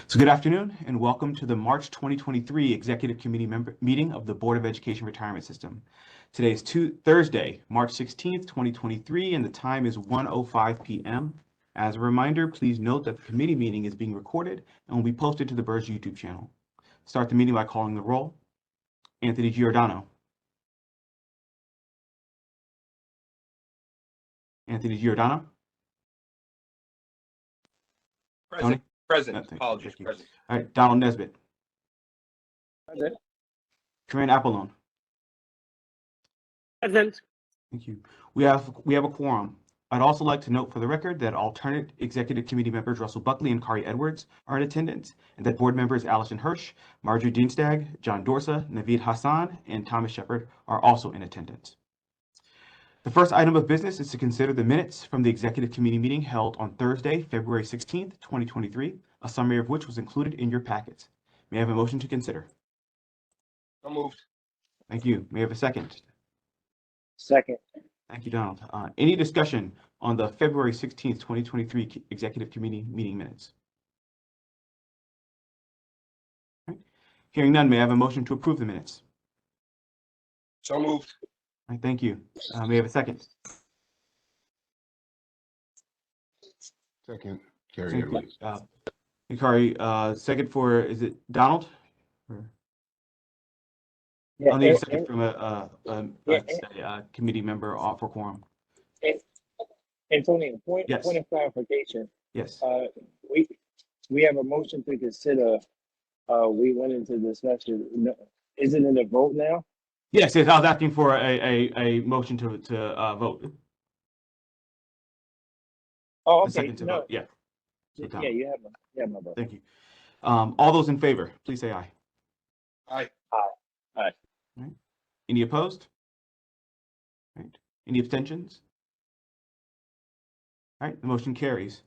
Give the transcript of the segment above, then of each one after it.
So good afternoon and welcome to the March 2023 Executive Committee meeting of the Board of Education Retirement System. Today is Thursday, March 16th, 2023, and the time is 1:05 p.m. As a reminder, please note that the committee meeting is being recorded and will be posted to the BERS YouTube channel. Start the meeting by calling the roll. Anthony Giordano. Anthony Giordano. Present. Tony? Present. Apologies. Present. All right, Donald Nesbitt. Present. Corinne Apollon. Present. Thank you. We have a quorum. I'd also like to note for the record that alternate executive committee members Russell Buckley and Kari Edwards are in attendance, and that board members Allison Hirsch, Marjorie Dienstag, John Dorsa, Naveed Hassan, and Thomas Shepard are also in attendance. The first item of business is to consider the minutes from the executive committee meeting held on Thursday, February 16th, 2023, a summary of which was included in your packets. May I have a motion to consider? So moved. Thank you. May I have a second? Second. Thank you, Donald. Any discussion on the February 16th, 2023 Executive Committee meeting minutes? Right. Hearing none, may I have a motion to approve the minutes? So moved. All right, thank you. May I have a second? Second, Kari Thank Edwards. you. Kari, second for, is it Donald? Yeah, I'll need a second from a committee member for quorum. Antonio, point Yes. of clarification. Yes. We have a motion to consider. We went into discussion. No, is it in the vote now? Yes, I was asking for a motion to vote. Oh, A okay. second to No. vote. Yeah. So, Yeah, you have my vote. thank you. All those in favor, please say aye. Aye. Aye. Right. Any opposed? Right. Any abstentions? All right, the motion carries.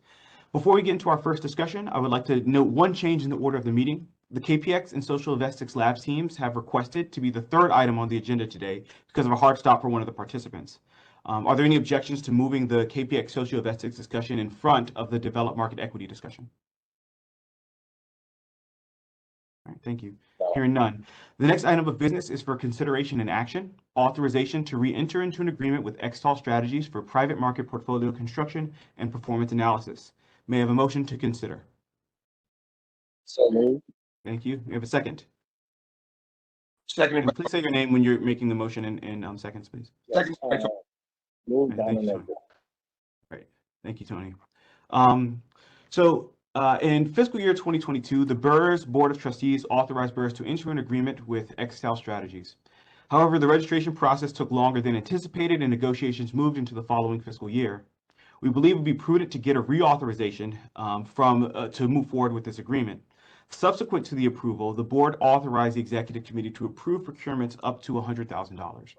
Before we get into our first discussion, I would like to note one change in the order of the meeting. The KPX and Social Investics Labs teams have requested to be the third item on the agenda today because of a hard stop for one of the participants. Are there any objections to moving the KPX Social Investics discussion in front of the developed market equity discussion? All right, thank you. Hearing none. The next item of business is for consideration and action, authorization to re-enter into an agreement with XTAL Strategies for private market portfolio construction and performance analysis. May I have a motion to consider? So moved. Thank you. May I have a second? Seconded by, And please say your name when you're making the motion in seconds, please. second by Tony. Move Right, down thank on you, that. Tony. Right. Thank you, Tony. In fiscal year 2022, the BERS Board of Trustees authorized BERS to enter an agreement with XTAL Strategies. However, the registration process took longer than anticipated and negotiations moved into the following fiscal year. We believe it would be prudent to get a reauthorization to move forward with this agreement. Subsequent to the approval, the board authorized the executive committee to approve procurements up to $100,000.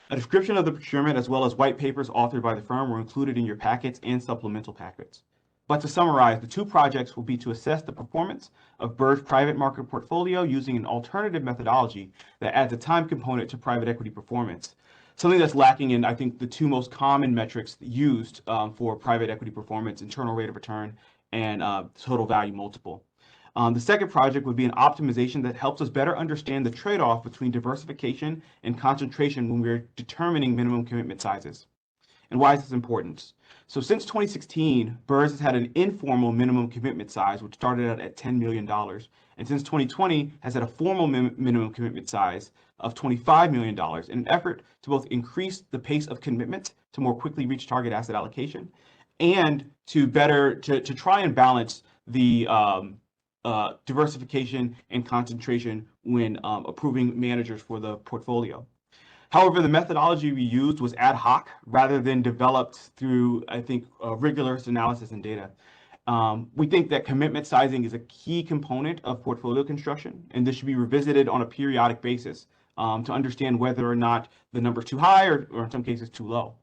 A description of the procurement as well as white papers authored by the firm were included in your packets and supplemental packets. But to summarize, the two projects will be to assess the performance of BERS private market portfolio using an alternative methodology that adds a time component to private equity performance. Something that's lacking in, I think, the two most common metrics used for private equity performance: internal rate of return and total value multiple. The second project would be an optimization that helps us better understand the trade-off between diversification and concentration when we're determining minimum commitment sizes. And why is this important? So since 2016, BERS has had an informal minimum commitment size, which started out at $10 million. And since 2020, has had a formal minimum commitment size of $25 million in an effort to both increase the pace of commitment to more quickly reach target asset allocation and to try and balance the diversification and concentration when approving managers for the portfolio. However, the methodology we used was ad hoc rather than developed through, I think, rigorous analysis and data. We think that commitment sizing is a key component of portfolio construction, and this should be revisited on a periodic basis to understand whether or not the number's too high or in some cases too low.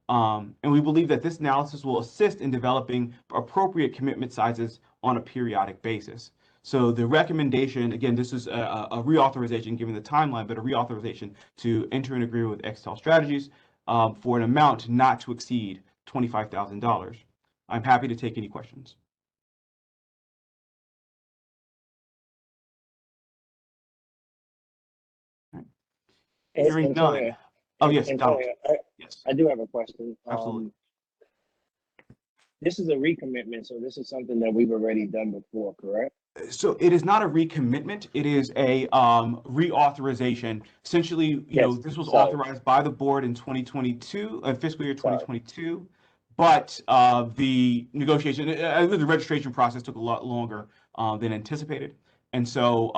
And we believe that this analysis will assist in developing appropriate commitment sizes on a periodic basis. So the recommendation, again, this is a reauthorization given the timeline, but a reauthorization to enter an agreement with XTAL Strategies for an amount not to exceed $25,000. I'm happy to take any questions. Hearing none. Antonio, Oh, yes, Donald. Antonio, Yes, I do have a question. absolutely. This is a recommitment, so this is something that we've already done before, correct? So it is not a recommitment. It is a reauthorization. Essentially, Yes, this was sorry, authorized by the board in 2022, fiscal year sorry. 2022, but the negotiation, the registration process took a lot longer than anticipated. And so,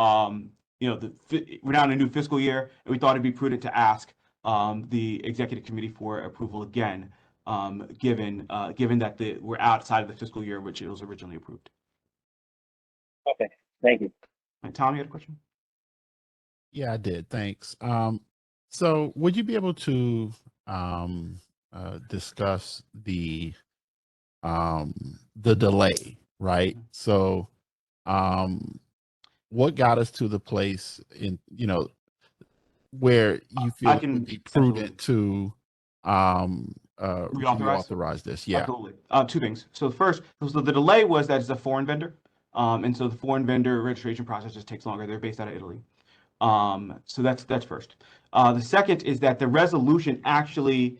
we're now in a new fiscal year, and we thought it'd be prudent to ask the executive committee for approval again, given that we're outside of the fiscal year in which it was originally approved. Okay, thank you. Right, Tom, you had a question? Yeah, I did. Thanks. So would you be able to discuss the delay, right? So what got us to the place in, where you feel it would be prudent to reauthorize this? Yeah. Absolutely. Two things. So first, so the delay was that it's a foreign vendor. And so the foreign vendor registration process just takes longer. They're based out of Italy. So that's first. The second is that the resolution actually,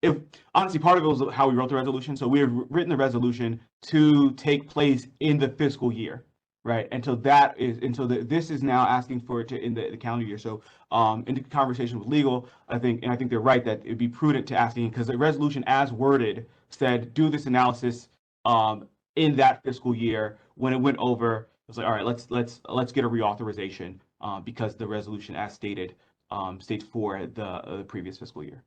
if honestly, part of it was how we wrote the resolution. So we had written the resolution to take place in the fiscal year, right? And so this is now asking for it to in the calendar year. So in the conversation with legal, I think they're right that it'd be prudent to asking, because the resolution as worded said do this analysis in that fiscal year. When it went over, it was like, all right, let's get a reauthorization because the resolution, as stated, states for the previous fiscal year.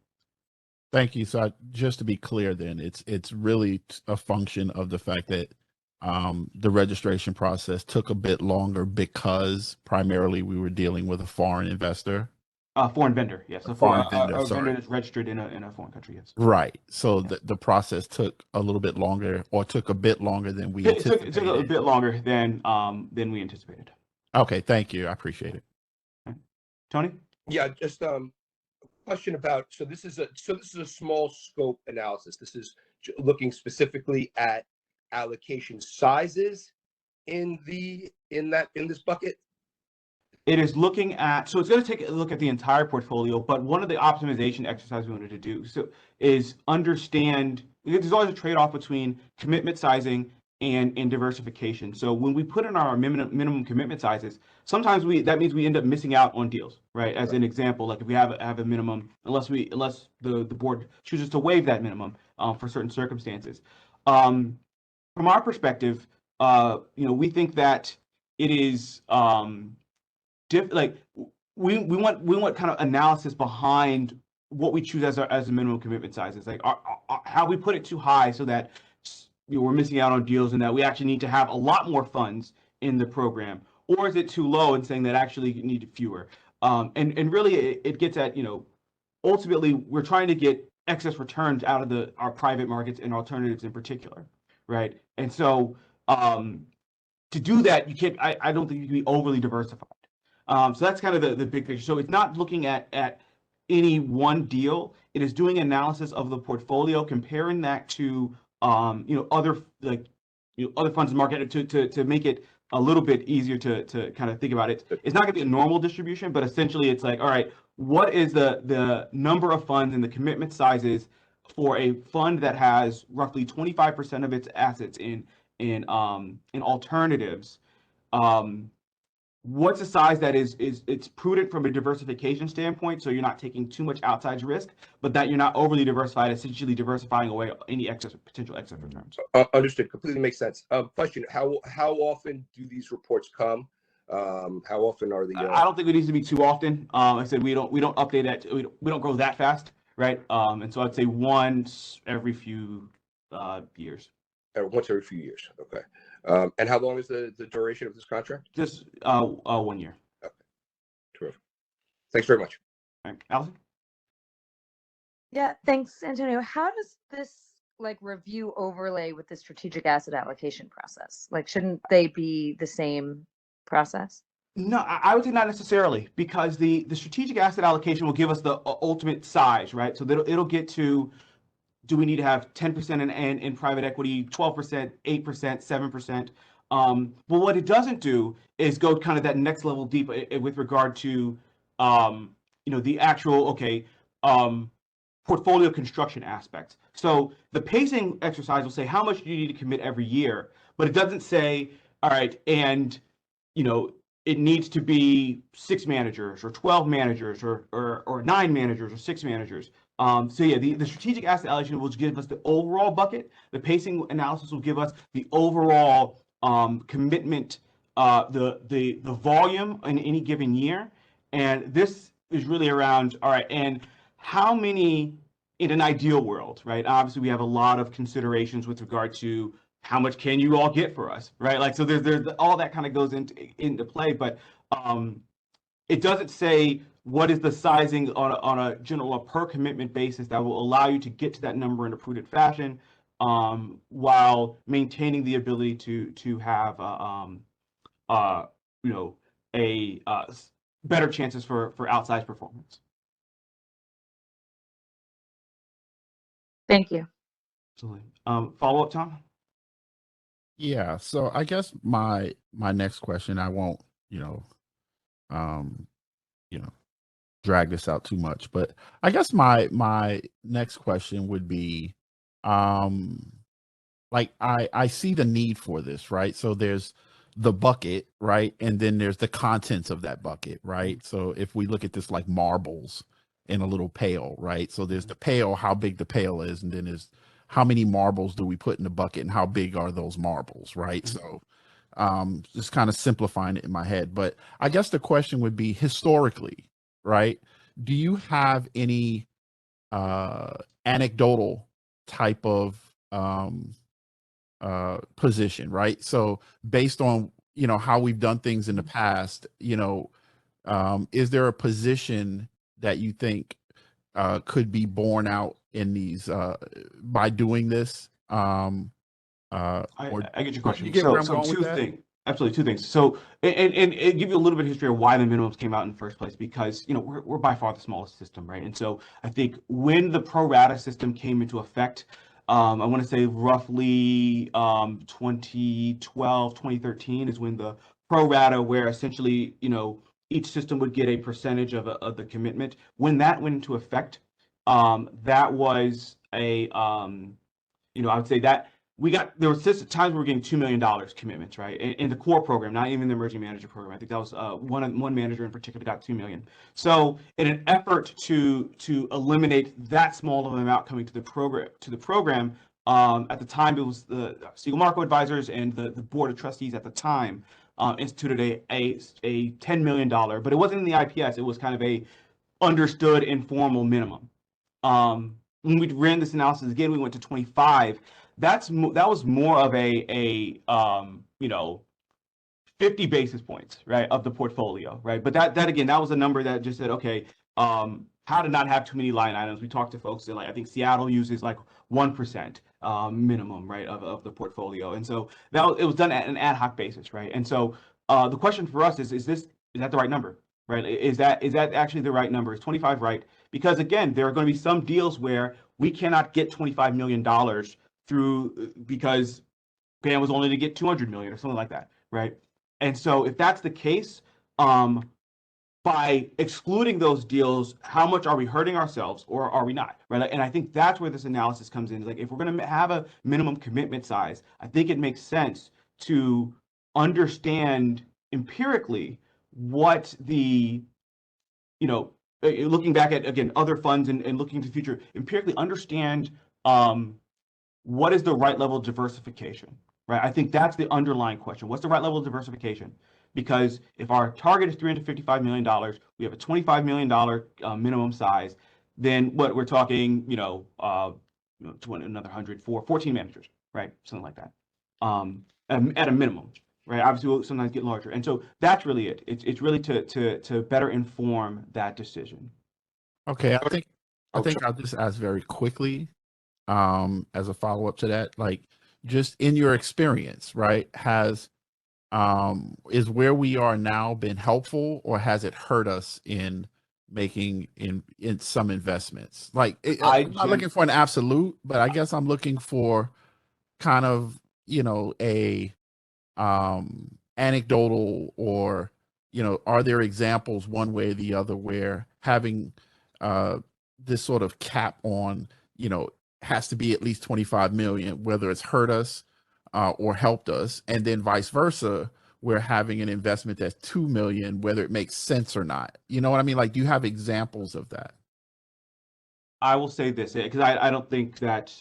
Thank you. So just to be clear, then it's really a function of the fact that the registration process took a bit longer because primarily we were dealing with a foreign investor. Foreign vendor, yes. A vendor that's registered in a foreign country, yes. Right. So the process took a little bit longer, or took a bit longer than we anticipated. It took a bit longer than we anticipated. Okay, thank you. I appreciate it. Okay. Tony? Yeah, just question about, so this is a small scope analysis. This is looking specifically at allocation sizes in this bucket. It is looking at, so it's going to take a look at the entire portfolio, but one of the optimization exercises we wanted to do is understand, because there's always a trade-off between commitment sizing and diversification. So when we put in our minimum commitment sizes, sometimes that means we end up missing out on deals, right? As an example, like if we have a minimum, unless the board chooses to waive that minimum for certain circumstances. From our perspective, we think that it is we want kind of analysis behind what we choose as a minimum commitment sizes. Like how we put it too high so that we're missing out on deals, and that we actually need to have a lot more funds in the program, or is it too low and saying that actually you need fewer? And really it gets at, ultimately we're trying to get excess returns out of our private markets and alternatives in particular, right? And so to do that, you can't. I don't think you can be overly diversified. So that's kind of the big picture. So it's not looking at any one deal. It is doing analysis of the portfolio, comparing that to other other funds in the market to make it a little bit easier to kind of think about it. It's not going to be a normal distribution, but essentially it's like, all right, what is the number of funds and the commitment sizes for a fund that has roughly 25% of its assets in alternatives? What's a size that it's prudent from a diversification standpoint, so you're not taking too much outside risk, but that you're not overly diversified, essentially diversifying away any potential excess returns. Understood. Completely makes sense. Question: How often do these reports come? How often are they? I don't think it needs to be too often. I said we don't update that. We don't grow that fast, right? And so I'd say once every few years. Once every few years. Okay. And how long is the duration of this contract? Just 1 year. Okay. Terrific. Thanks very much. All right. Allison? Yeah, thanks, Antonio. How does this review overlay with the strategic asset allocation process? Shouldn't they be the same process? No, I would say not necessarily, because the strategic asset allocation will give us the ultimate size, right? So that it'll get to, do we need to have 10% in private equity, 12%, 8%, 7%? But what it doesn't do is go kind of that next level deep with regard to the actual, okay, portfolio construction aspects. So the pacing exercise will say how much do you need to commit every year, but it doesn't say, all right, and it needs to be 6 managers or 12 managers or 9 managers or 6 managers. So yeah, the strategic asset allocation will give us the overall bucket. The pacing analysis will give us the overall commitment, the volume in any given year. And this is really around, all right, and how many in an ideal world, right? Obviously, we have a lot of considerations with regard to how much can you all get for us, right? Like, so there's all that kind of goes into play, but it doesn't say what is the sizing on a general per commitment basis that will allow you to get to that number in a prudent fashion, while maintaining the ability to have better chances for outsized performance. Thank you. Absolutely. Follow up, Tom? Yeah. So I guess my next question, I won't, drag this out too much, but I guess my next question would be, like I see the need for this, right? So there's the bucket, right? And then there's the contents of that bucket, right? So if we look at this like marbles in a little pail, right? So there's the pail, how big the pail is, and then there's how many marbles do we put in the bucket and how big are those marbles, right? So just kind of simplifying it in my head. But I guess the question would be, historically, right? Do you have any anecdotal type of position, right? So based on how we've done things in the past, is there a position that you think could be borne out in these by doing this? I get your question. You get where I'm going two with that? things. Absolutely, two things. So, and give you a little bit of history of why the minimums came out in the first place, because we're by far the smallest system, right? And so I think when the pro rata system came into effect, I want to say roughly 2012, 2013 is when the pro rata, where essentially each system would get a percentage of the commitment. When that went into effect, that was I would say that there were times we were getting $2 million commitments, right? In the core program, not even the emerging manager program. I think that was one manager in particular got $2 million. So in an effort to eliminate that small of an amount coming to the program, at the time it was the Siegel Marco advisors and the board of trustees at the time instituted a $10 million, but it wasn't in the IPS. It was kind of a understood informal minimum. When we ran this analysis again, we went to 25. That was more of a 50 basis points, right, of the portfolio, right? But that again, that was a number that just said, okay, how to not have too many line items. We talked to folks and I think Seattle uses like 1% minimum, right, of the portfolio, and so it was done at an ad hoc basis, right? And so the question for us is that the right number, right? Is that actually the right number? Is 25 right? Because again, there are going to be some deals where we cannot get $25 million through because BAM was only to get 200 million or something like that, right? And so if that's the case, by excluding those deals, how much are we hurting ourselves or are we not, right? And I think that's where this analysis comes in. Like if we're going to have a minimum commitment size, I think it makes sense to understand empirically what the, looking back at, again, other funds and looking to the future, empirically understand what is the right level of diversification, right? I think that's the underlying question. What's the right level of diversification? Because if our target is $355 million, we have a $25 million minimum size, then what we're talking, another 100 for 14 managers, right? Something like that, at a minimum, right? Obviously, we'll sometimes get larger, and so that's really it. It's really to better inform that decision. Okay, I think I'll just ask very quickly, as a follow-up to that, like just in your experience, right, is where we are now been helpful or has it hurt us in making in some investments? Like I'm not looking for an absolute, but I guess I'm looking for kind of a anecdotal or are there examples one way or the other where having this sort of cap on, has to be at least 25 million, whether it's hurt us or helped us, and then vice versa, where having an investment that's 2 million, whether it makes sense or not. You know what I mean? Like, do you have examples of that? I will say this, because I don't think that,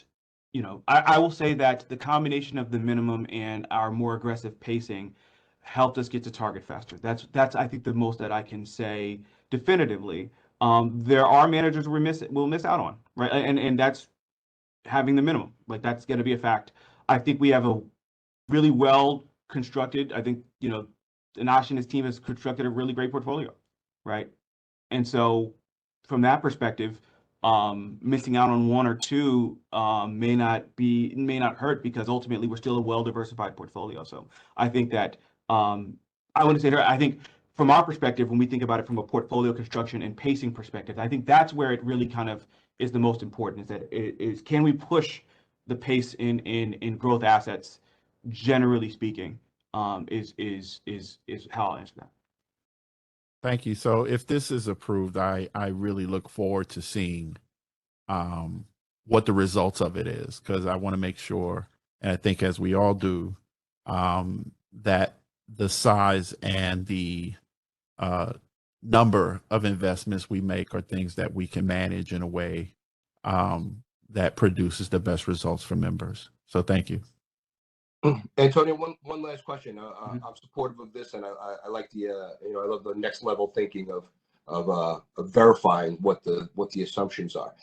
I will say that the combination of the minimum and our more aggressive pacing helped us get to target faster. That's I think the most that I can say definitively. There are managers we'll miss out on, right? And that's having the minimum. Like, that's going to be a fact. I think we have a really well constructed. I think, Anash and his team has constructed a really great portfolio, right? And so from that perspective, missing out on one or two may not hurt, because ultimately we're still a well-diversified portfolio. So I think that I wouldn't say hurt. I think from our perspective, when we think about it from a portfolio construction and pacing perspective, I think that's where it really kind of is the most important. Is that is can we push the pace in growth assets, generally speaking, is how I'll answer that. Thank you. So if this is approved, I really look forward to seeing what the results of it is, because I want to make sure, and I think as we all do, that the size and the number of investments we make are things that we can manage in a way that produces the best results for members. So thank you. Antonio, one last question. I'm supportive of this, and I like the I love the next level thinking of verifying what the assumptions are.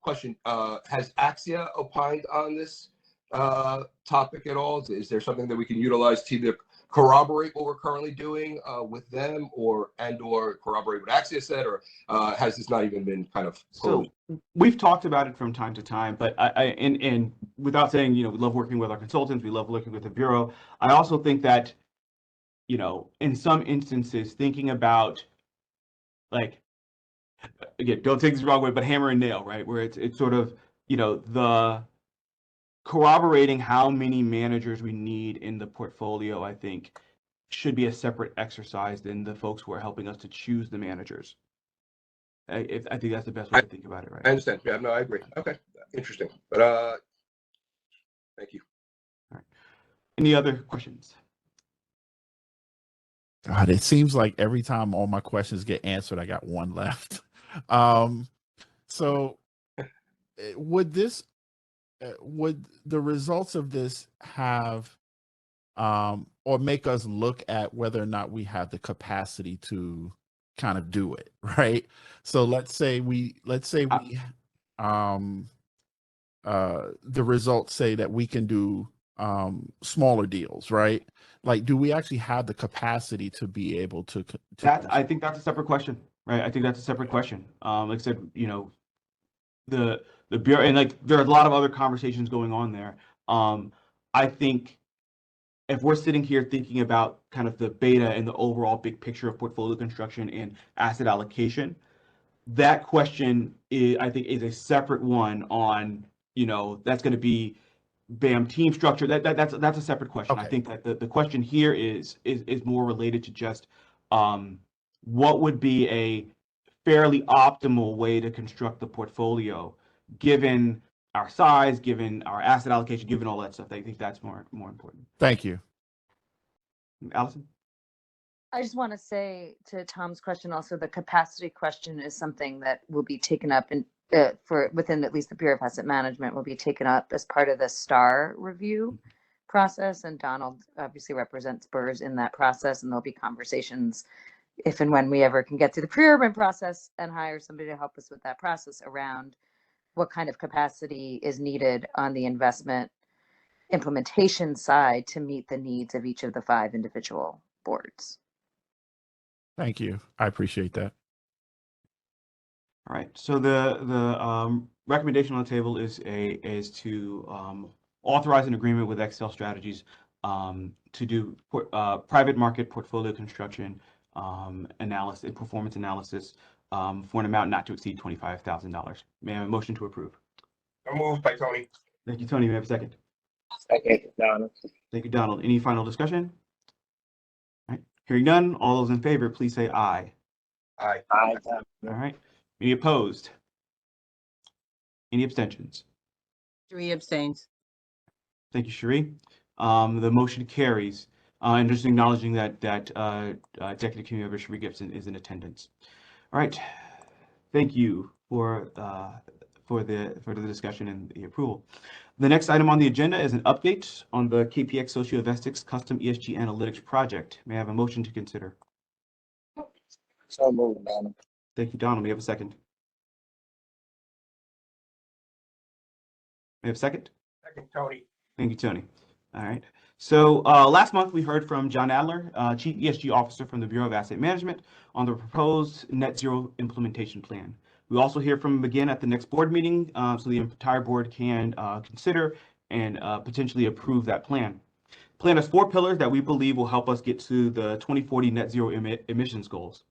Question: has Axia opined on this topic at all? Is there something that we can utilize to either corroborate what we're currently doing with them, or corroborate what Axia said, or has this not even been kind of so we've talked about it from time to time, but and without saying, we love working with our consultants, we love working with the bureau. I also think that, in some instances, thinking about, like, again, don't take this the wrong way, but hammer and nail, right? Where it's sort of, the corroborating how many managers we need in the portfolio, I think, should be a separate exercise than the folks who are helping us to choose the managers. I think that's the best way to think about it, right? I understand. Yeah, no, I agree. Okay, interesting. But thank you. All right. Any other questions? God, it seems like every time all my questions get answered, I got one left. So would the results of this have or make us look at whether or not we have the capacity to kind of do it, right? So let's say the results say that we can do smaller deals, right? Like, do we actually have the capacity to be able to I think that's a separate question, right? I think that's a separate question. Like I said, the bureau, and like there are a lot of other conversations going on there. I think if we're sitting here thinking about kind of the beta and the overall big picture of portfolio construction and asset allocation, that question I think is a separate one on, that's going to be BAM team structure. That's a separate question. Okay. I think that the question here is more related to just what would be a fairly optimal way to construct the portfolio, given our size, given our asset allocation, given all that stuff. I think that's more important. Thank you. Allison? I just want to say to Tom's question, also the capacity question is something that will be taken up for within at least the Bureau of Asset Management, will be taken up as part of the STAR review process. And Donald obviously represents BERS in that process, and there'll be conversations if and when we ever can get through the procurement process and hire somebody to help us with that process around what kind of capacity is needed on the investment implementation side to meet the needs of each of the 5 individual boards. Thank you. I appreciate that. All right. So the recommendation on the table is to authorize an agreement with Excel Strategies to do private market portfolio construction analysis, performance analysis for an amount not to exceed $25,000. May I have a motion to approve? I'm moved by Tony. Thank you, Tony. May I have a second? Second, Donald. Thank you, Donald. Any final discussion? All right. Hearing none, all those in favor, please say aye. Aye. Aye, Tom. All right. Any opposed? Any abstentions? 3 abstains. Thank you, Cherie. The motion carries. And just acknowledging that Executive Committee member Cherie Gibson is in attendance. All right. Thank you for the discussion and the approval. The next item on the agenda is an update on the KPX Socioinvestics Custom ESG Analytics Project. May I have a motion to consider? So moved, Donald. Thank you, Donald. May I have a second? May I have a second? Second, Tony. Thank you, Tony. All right. So last month we heard from John Adler, Chief ESG Officer from the Bureau of Asset Management, on the proposed net zero implementation plan. We also hear from him again at the next board meeting, so the entire board can consider and potentially approve that plan. The plan has 4 pillars that we believe will help us get to the 2040 net zero emissions goals.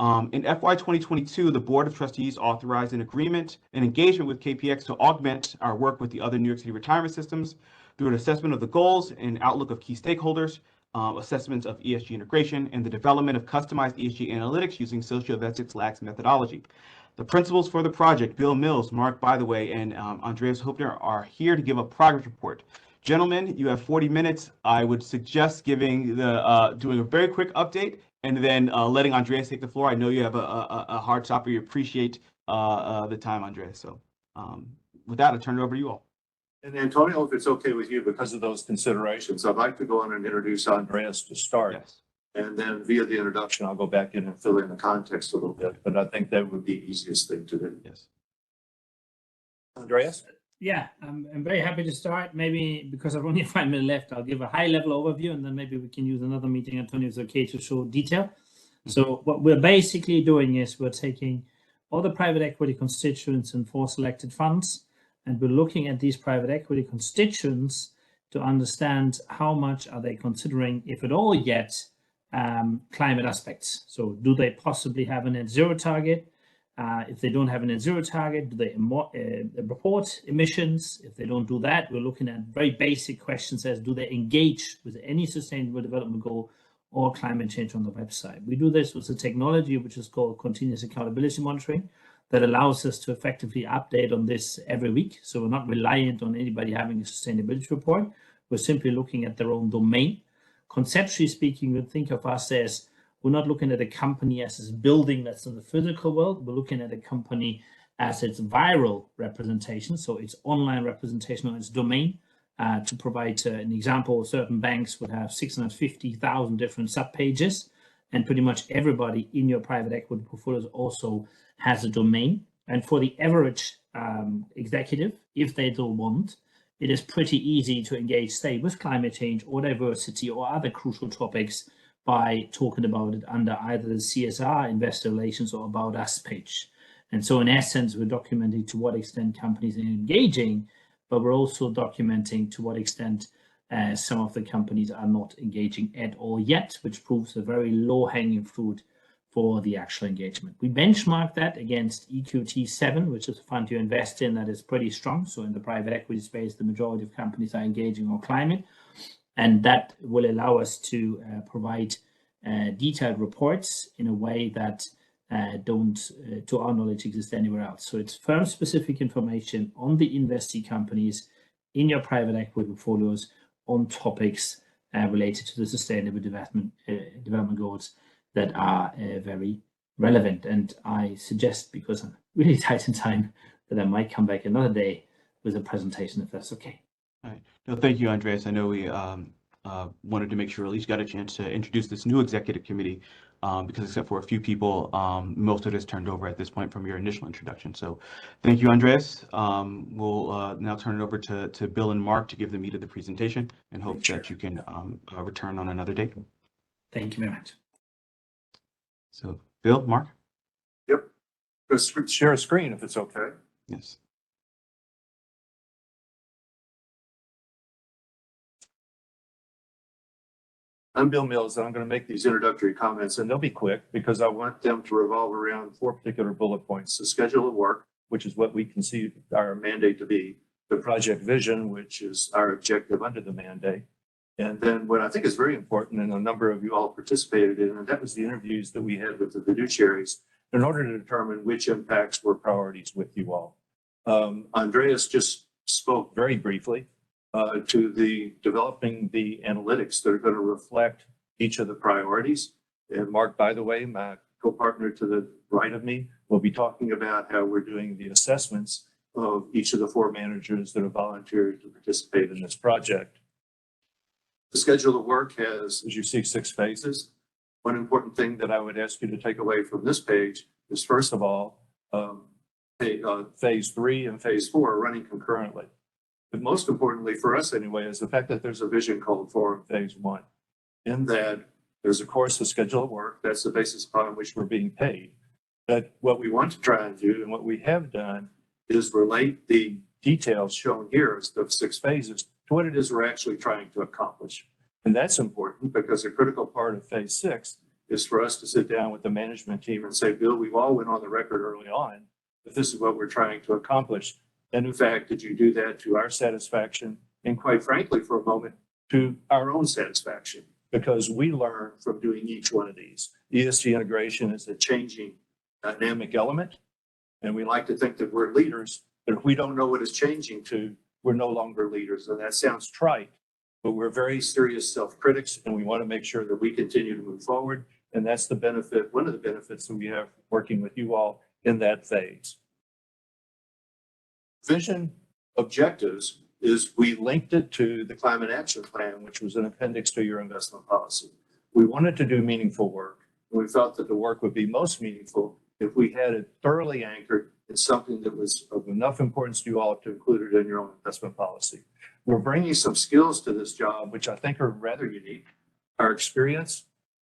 In FY 2022, the Board of Trustees authorized an agreement and engagement with KPX to augment our work with the other New York City retirement systems through an assessment of the goals and outlook of key stakeholders, assessments of ESG integration, and the development of customized ESG analytics using Socioinvestics LAX methodology. The principals for the project, Bill Mills, Mark Bytheway, and Andreas Hopner, are here to give a progress report. Gentlemen, you have 40 minutes. I would suggest giving doing a very quick update and then letting Andreas take the floor. I know you have a hard stop. We appreciate the time, Andreas. So with that, I'll turn it over to you all. And Antonio, if it's okay with you, because of those considerations, I'd like to go on and introduce Andreas to start. Yes. And then via the introduction, I'll go back in and fill in the context a little bit, but I think that would be the easiest thing to do. Yes. Andreas? Yeah, I'm very happy to start. Maybe because I've only 5 minutes left, I'll give a high level overview and then maybe we can use another meeting, Antonio, is okay, to show detail. So what we're basically doing is we're taking all the private equity constituents in 4 selected funds, and we're looking at these private equity constituents to understand how much are they considering, if at all yet, climate aspects. So do they possibly have a net zero target? If they don't have a net zero target, do they report emissions? If they don't do that, we're looking at very basic questions as do they engage with any sustainable development goal or climate change on the website. We do this with a technology which is called continuous accountability monitoring that allows us to effectively update on this every week. So we're not reliant on anybody having a sustainability report. We're simply looking at their own domain. Conceptually speaking, we think of us as we're not looking at a company as this building that's in the physical world. We're looking at a company as its viral representation, so its online representation on its domain. To provide an example, certain banks would have 650,000 different subpages, and pretty much everybody in your private equity portfolios also has a domain. And for the average executive, if they don't want, it is pretty easy to engage, say, with climate change or diversity or other crucial topics by talking about it under either the CSR, investor relations, or about us page. And so in essence, we're documenting to what extent companies are engaging, but we're also documenting to what extent some of the companies are not engaging at all yet, which proves a very low-hanging fruit for the actual engagement. We benchmark that against EQT7, which is a fund you invest in that is pretty strong. So in the private equity space, the majority of companies are engaging on climate. And that will allow us to provide detailed reports in a way that don't, to our knowledge, exist anywhere else. So it's firm-specific information on the investee companies in your private equity portfolios on topics related to the sustainable development goals that are very relevant. And I suggest, because I'm really tight in time, that I might come back another day with a presentation, if that's okay. All right. No, thank you, Andreas. I know we wanted to make sure at least got a chance to introduce this new executive committee because except for a few people, most of it is turned over at this point from your initial introduction. So thank you, Andreas. We'll now turn it over to Bill and Mark to give the meat of the presentation and hope that you can return on another date. Thank you very much. So Bill, Mark? Yep. Just share a screen if it's okay. Yes. I'm Bill Mills, and I'm going to make these introductory comments, and they'll be quick because I want them to revolve around 4 particular bullet points: the schedule of work, which is what we conceive our mandate to be; the project vision, which is our objective under the mandate; And then what I think is very important, and a number of you all participated in, and that was the interviews that we had with the fiduciaries in order to determine which impacts were priorities with you all. Andreas just spoke very briefly to the developing the analytics that are going to reflect each of the priorities. And Mark, by the way, my co-partner to the right of me, will be talking about how we're doing the assessments of each of the 4 managers that have volunteered to participate in this project. The schedule of work has, as you see, 6 phases. One important thing that I would ask you to take away from this page is, first of all, phase 3 and phase 4 are running concurrently. But most importantly for us anyway, is the fact that there's a vision called for in phase 1. In that there's of course a schedule of work. That's the basis upon which we're being paid. But what we want to try and do, and what we have done, is relate the details shown here as the 6 phases to what it is we're actually trying to accomplish. And that's important because a critical part of phase 6 is for us to sit down with the management team and say, Bill, we've all went on the record early on that this is what we're trying to accomplish. And in fact, did you do that to our satisfaction? And quite frankly, for a moment, to our own satisfaction, because we learn from doing each one of these. ESG integration is a changing dynamic element. And we like to think that we're leaders, but if we don't know what it's changing to, we're no longer leaders. And that sounds trite, but we're very serious self-critics, and we want to make sure that we continue to move forward. And that's the benefit, one of the benefits that we have working with you all in that phase. Vision objectives is we linked it to the climate action plan, which was an appendix to your investment policy. We wanted to do meaningful work, and we felt that the work would be most meaningful if we had it thoroughly anchored in something that was of enough importance to you all to include it in your own investment policy. We're bringing some skills to this job, which I think are rather unique. Our experience,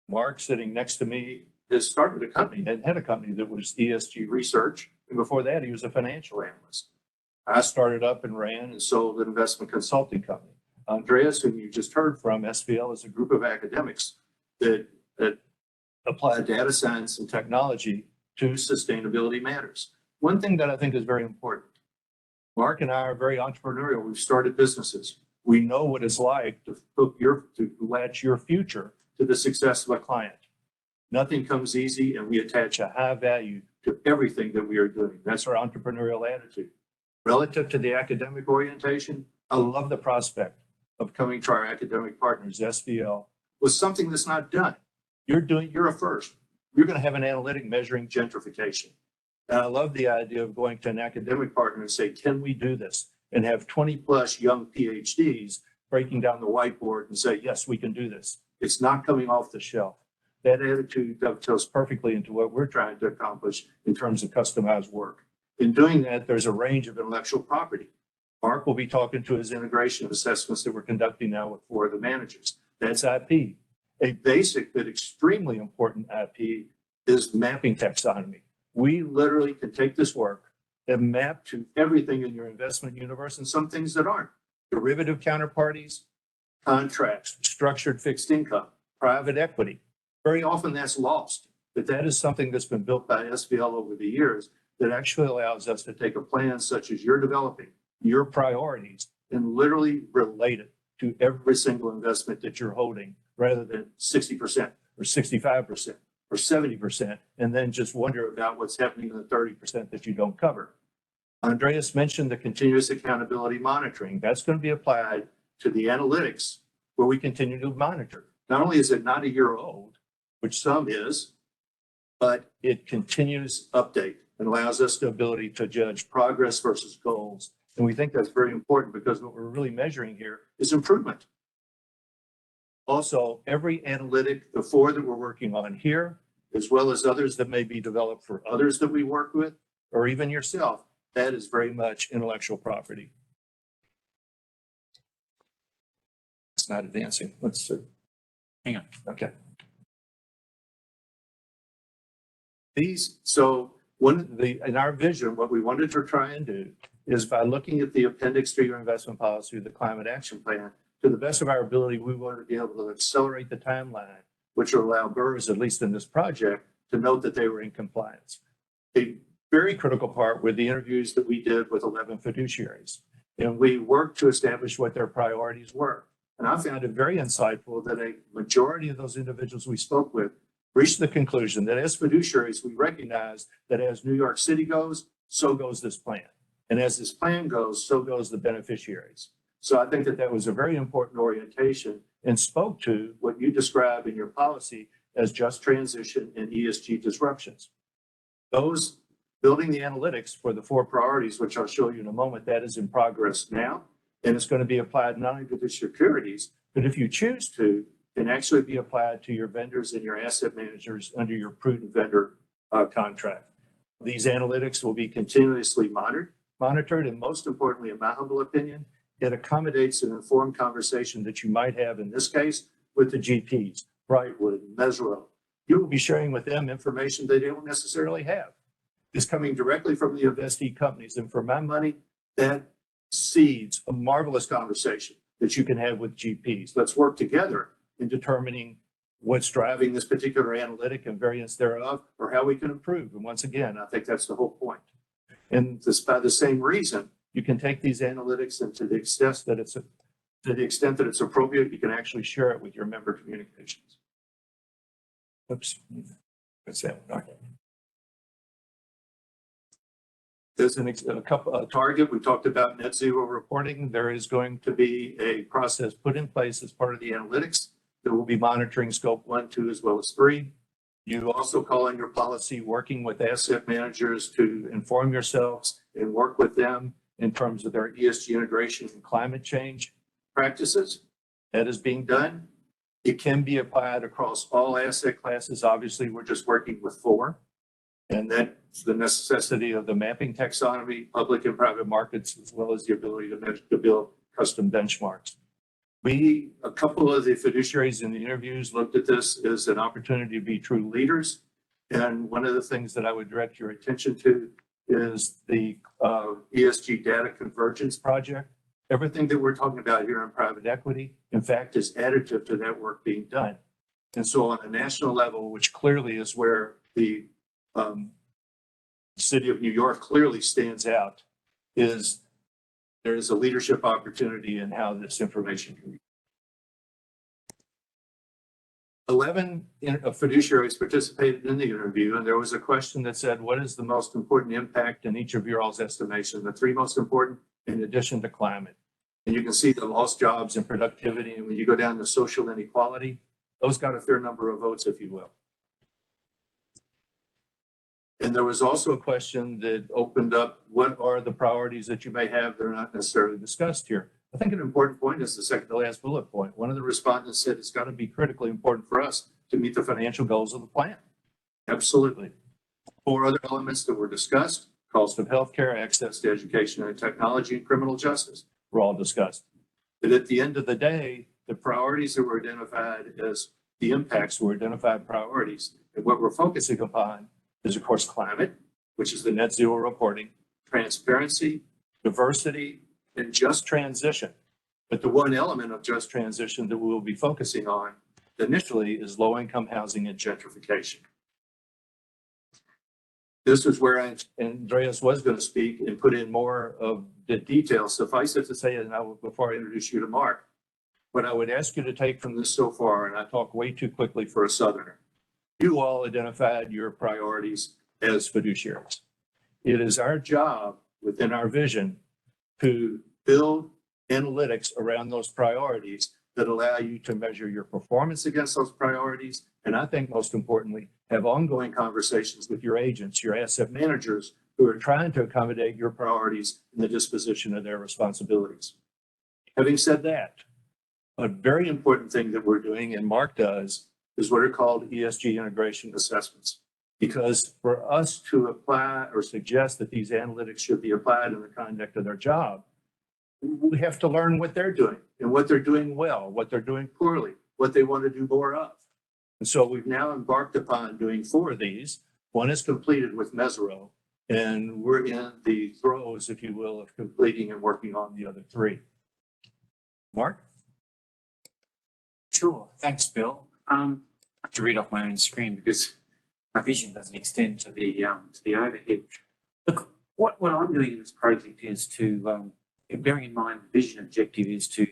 Mark sitting next to me, has started a company and had a company that was ESG research. And before that, he was a financial analyst. I started up and ran and sold an investment consulting company. Andreas, whom you just heard from, SVL is a group of academics that apply data science and technology to sustainability matters. One thing that I think is very important, Mark and I are very entrepreneurial. We've started businesses. We know what it's like to latch your future to the success of a client. Nothing comes easy, and we attach a high value to everything that we are doing. That's our entrepreneurial attitude. Relative to the academic orientation, I love the prospect of coming to our academic partners, SVL, with something that's not done. You're a first. You're going to have an analytic measuring gentrification. And I love the idea of going to an academic partner and say, can we do this? And have 20 plus young PhDs breaking down the whiteboard and say, yes, we can do this. It's not coming off the shelf. That attitude dovetails perfectly into what we're trying to accomplish in terms of customized work. In doing that, there's a range of intellectual property. Mark will be talking to his integration assessments that we're conducting now with 4 of the managers. That's IP. A basic but extremely important IP is mapping taxonomy. We literally can take this work and map to everything in your investment universe and some things that aren't. Derivative counterparties, contracts, structured fixed income, private equity. Very often that's lost, but that is something that's been built by SVL over the years that actually allows us to take a plan such as you're developing, your priorities, and literally relate it to every single investment that you're holding, rather than 60% or 65% or 70%, and then just wonder about what's happening in the 30% that you don't cover. Andreas mentioned the continuous accountability monitoring. That's going to be applied to the analytics where we continue to monitor. Not only is it not a year old, which some is, but it continues update and allows us the ability to judge progress versus goals. And we think that's very important because what we're really measuring here is improvement. Also, every analytic, the 4 that we're working on here, as well as others that may be developed for others that we work with, or even yourself, that is very much intellectual property. It's not advancing. Let's see. Hang on. Okay. In our vision, what we wanted to try and do is by looking at the appendix to your investment policy, the climate action plan, to the best of our ability, we wanted to be able to accelerate the timeline, which will allow BERS, at least in this project, to note that they were in compliance. A very critical part were the interviews that we did with 11 fiduciaries. And we worked to establish what their priorities were. And I found it very insightful that a majority of those individuals we spoke with reached the conclusion that as fiduciaries, we recognize that as New York City goes, so goes this plan. And as this plan goes, so goes the beneficiaries. So I think that that was a very important orientation and spoke to what you describe in your policy as just transition and ESG disruptions. Those building the analytics for the 4 priorities, which I'll show you in a moment, that is in progress now. And it's going to be applied not only to the securities, but if you choose to, can actually be applied to your vendors and your asset managers under your prudent vendor contract. These analytics will be continuously monitored, and most importantly, in my humble opinion, it accommodates an informed conversation that you might have in this case with the GPs, Brightwood, Mesro. You will be sharing with them information they don't necessarily have. It's coming directly from the investee companies, and for my money, that seeds a marvelous conversation that you can have with GPs. Let's work together in determining what's driving this particular analytic and variance thereof, or how we can improve. And once again, I think that's the whole point. And this, by the same reason, you can take these analytics, and to the extent that it's appropriate, you can actually share it with your member communications. Oops, what's that? Okay. There's a target. We talked about net zero reporting. There is going to be a process put in place as part of the analytics that will be monitoring scope 1, 2, as well as 3. You also call in your policy working with asset managers to inform yourselves and work with them in terms of their ESG integration and climate change practices. That is being done. It can be applied across all asset classes. Obviously, we're just working with 4. And that's the necessity of the mapping taxonomy, public and private markets, as well as the ability to build custom benchmarks. A couple of the fiduciaries in the interviews looked at this as an opportunity to be true leaders. And one of the things that I would direct your attention to is the ESG data convergence project. Everything that we're talking about here in private equity, in fact, is additive to that work being done. And so on a national level, which clearly is where the city of New York clearly stands out, is there is a leadership opportunity in how this information can be. 11 fiduciaries participated in the interview, and there was a question that said, what is the most important impact in each of your all's estimation? The 3 most important, in addition to climate. And you can see the lost jobs and productivity. And when you go down to social inequality, those got a fair number of votes, if you will. And there was also a question that opened up, what are the priorities that you may have that are not necessarily discussed here? I think an important point is the second to last bullet point. One of the respondents said it's got to be critically important for us to meet the financial goals of the plan. Absolutely. 4 other elements that were discussed: cost of healthcare, access to education and technology, and criminal justice were all discussed. But at the end of the day, the priorities that were identified as the impacts were identified priorities. And what we're focusing upon is, of course, climate, which is the net zero reporting, transparency, diversity, and just transition. But the one element of just transition that we will be focusing on initially is low-income housing and gentrification. This is where Andreas was going to speak and put in more of the details. Suffice it to say, and before I introduce you to Mark, what I would ask you to take from this so far, and I talk way too quickly for a Southerner, you all identified your priorities as fiduciaries. It is our job within our vision to build analytics around those priorities that allow you to measure your performance against those priorities. And I think most importantly, have ongoing conversations with your agents, your asset managers, who are trying to accommodate your priorities in the disposition of their responsibilities. Having said that, a very important thing that we're doing, and Mark does, is what are called ESG integration assessments. Because for us to apply or suggest that these analytics should be applied in the conduct of their job, we have to learn what they're doing and what they're doing well, what they're doing poorly, what they want to do more of. And so we've now embarked upon doing 4 of these. One is completed with Mesro, and we're in the throes, if you will, of completing and working on the other 3. Mark? Sure. Thanks, Bill. I have to read off my own screen because my vision doesn't extend to the overhead. Look, what I'm doing in this project is to, bearing in mind the vision objective is to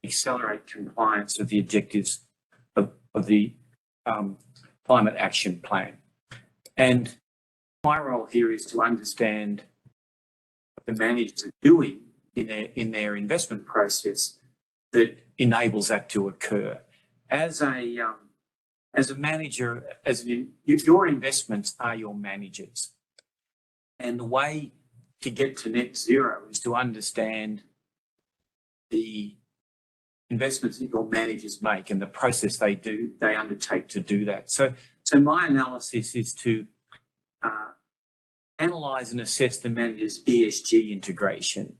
accelerate compliance with the objectives of the climate action plan. And my role here is to understand what the managers are doing in their investment process that enables that to occur. As a manager, your investments are your managers. And the way to get to net zero is to understand the investments that your managers make and the process they undertake to do that. So my analysis is to analyze and assess the manager's ESG integration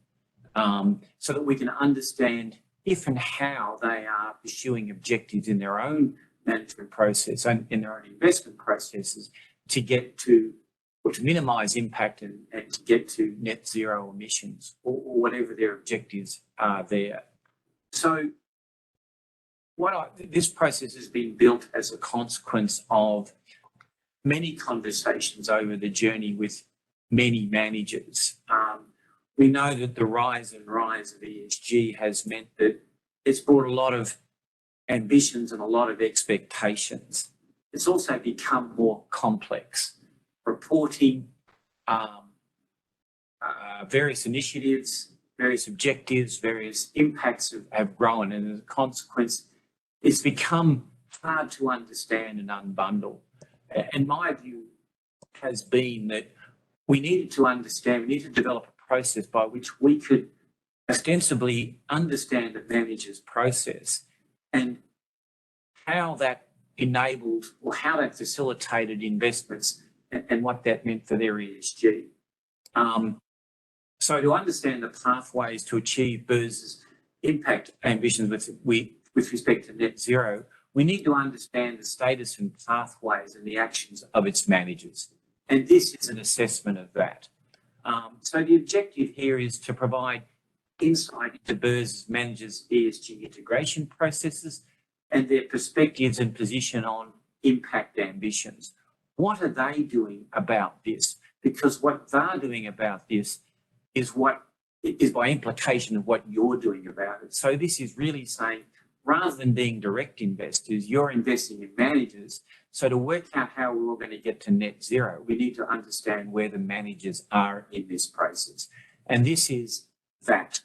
so that we can understand if and how they are pursuing objectives in their own management process and in their own investment processes to get to or to minimize impact and to get to net zero emissions or whatever their objectives are there. So this process has been built as a consequence of many conversations over the journey with many managers. We know that the rise of ESG has meant that it's brought a lot of ambitions and a lot of expectations. It's also become more complex. Reporting various initiatives, various objectives, various impacts have grown, and as a consequence, it's become hard to understand and unbundle. And my view has been that we needed to develop a process by which we could ostensibly understand the manager's process and how that enabled or how that facilitated investments and what that meant for their ESG. So to understand the pathways to achieve BERS's impact ambitions with respect to net zero, we need to understand the status and pathways and the actions of its managers. And this is an assessment of that. So the objective here is to provide insight into BERS's managers' ESG integration processes and their perspectives and position on impact ambitions. What are they doing about this? Because what they're doing about this is by implication of what you're doing about it. So this is really saying, rather than being direct investors, you're investing in managers. So to work out how we're all going to get to net zero, we need to understand where the managers are in this process. And this is that.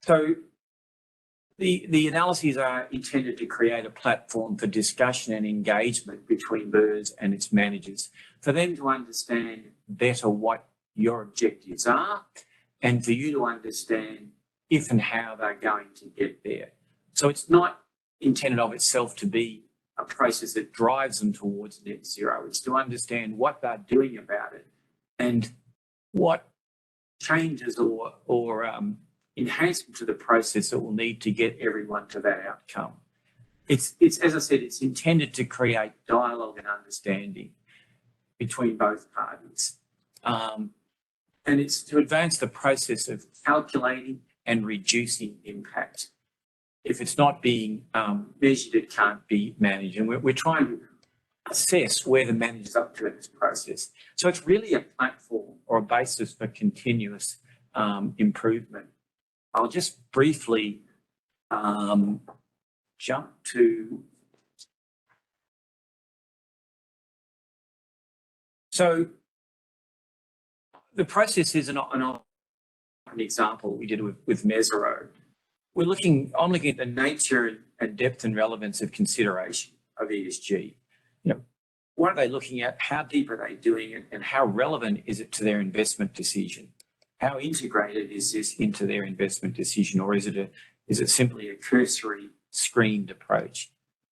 So the analyses are intended to create a platform for discussion and engagement between BERS and its managers, for them to understand better what your objectives are and for you to understand if and how they're going to get there. So it's not intended of itself to be a process that drives them towards net zero. It's to understand what they're doing about it and what changes or enhancement to the process that will need to get everyone to that outcome. It's as I said, it's intended to create dialogue and understanding between both parties. And it's to advance the process of calculating and reducing impact. If it's not being measured, it can't be managed. And we're trying to assess where the manager's up to in this process. So it's really a platform or a basis for continuous improvement. I'll just briefly jump to. So the process is an example we did with Mesero. I'm looking at the nature and depth and relevance of consideration of ESG. What are they looking at? How deep are they doing it? And how relevant is it to their investment decision? How integrated is this into their investment decision, or is it simply a cursory screened approach?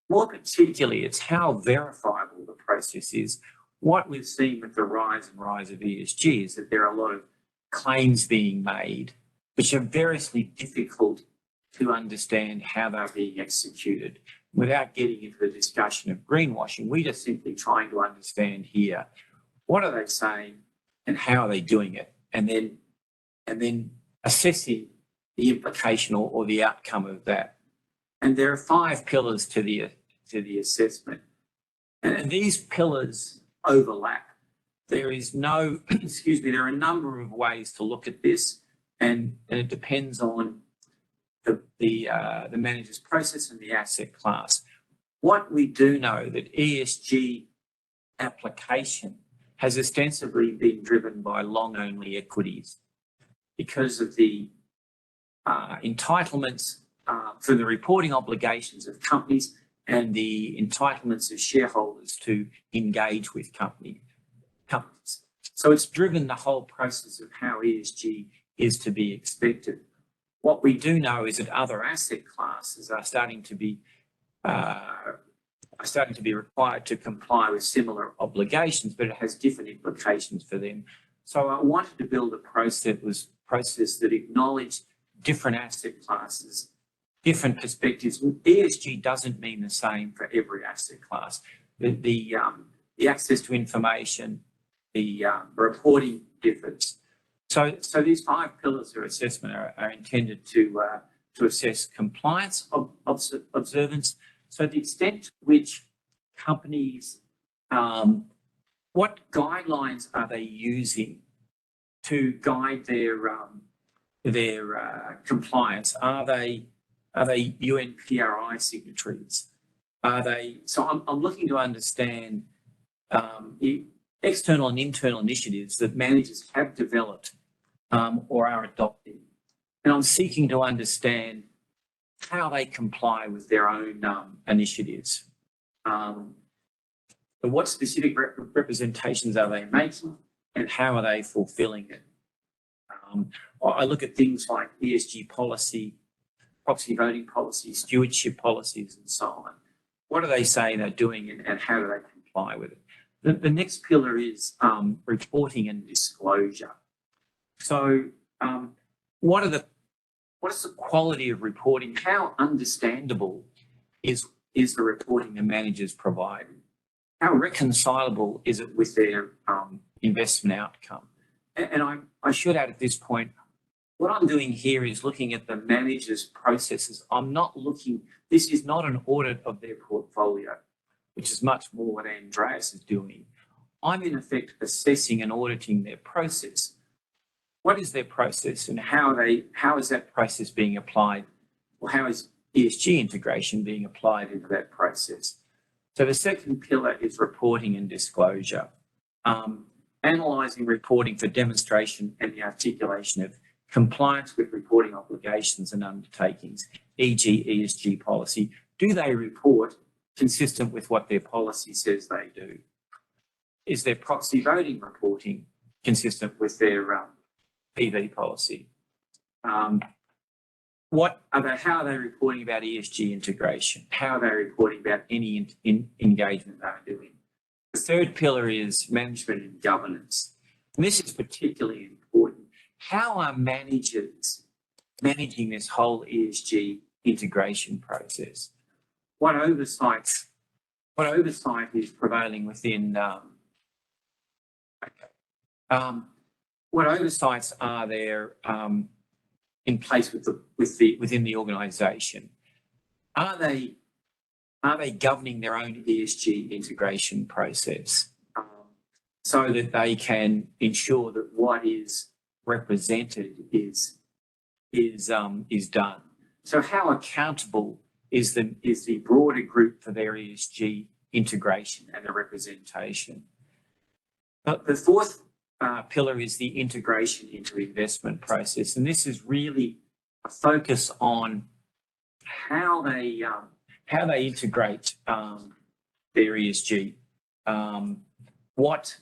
More particularly, it's how verifiable the process is. What we've seen with the rise of ESG is that there are a lot of claims being made, which are variously difficult to understand how they're being executed. Without getting into the discussion of greenwashing, we're just simply trying to understand here, what are they saying and how are they doing it? And then assessing the implication or the outcome of that. And there are 5 pillars to the assessment. And these pillars overlap. There is no, there are a number of ways to look at this, and it depends on the manager's process and the asset class. What we do know that ESG application has ostensibly been driven by long-only equities because of the entitlements for the reporting obligations of companies and the entitlements of shareholders to engage with companies. So it's driven the whole process of how ESG is to be expected. What we do know is that other asset classes are starting to be required to comply with similar obligations, but it has different implications for them. So I wanted to build a process that acknowledged different asset classes, different perspectives. ESG doesn't mean the same for every asset class. The access to information, the reporting differs. So these 5 pillars of assessment are intended to assess compliance observance. So the extent to which companies, what guidelines are they using to guide their compliance? Are they UNPRI signatories? Are they? So I'm looking to understand external and internal initiatives that managers have developed or are adopting, and I'm seeking to understand how they comply with their own initiatives. What specific representations are they making, and how are they fulfilling it? I look at things like ESG policy, proxy voting policy, stewardship policies, and so on. What do they say they're doing, and how do they comply with it? The next pillar is reporting and disclosure. So what is the quality of reporting? How understandable is the reporting the managers provide? How reconcilable is it with their investment outcome? And I should add at this point, what I'm doing here is looking at the manager's processes. This is not an audit of their portfolio, which is much more what Andreas is doing. I'm in effect assessing and auditing their process. What is their process, and how is that process being applied, or how is ESG integration being applied into that process? So the second pillar is reporting and disclosure. Analysing reporting for demonstration and the articulation of compliance with reporting obligations and undertakings, e.g. ESG policy. Do they report consistent with what their policy says they do? Is their proxy voting reporting consistent with their PV policy? How are they reporting about ESG integration? How are they reporting about any engagement they're doing? The third pillar is management and governance. And this is particularly important. How are managers managing this whole ESG integration process? What oversight is prevailing within? What oversights are there in place within the organisation? Are they governing their own ESG integration process so that they can ensure that what is represented is done? So how accountable is the broader group for their ESG integration and the representation? The fourth pillar is the integration into investment process, and this is really a focus on how they integrate their ESG. What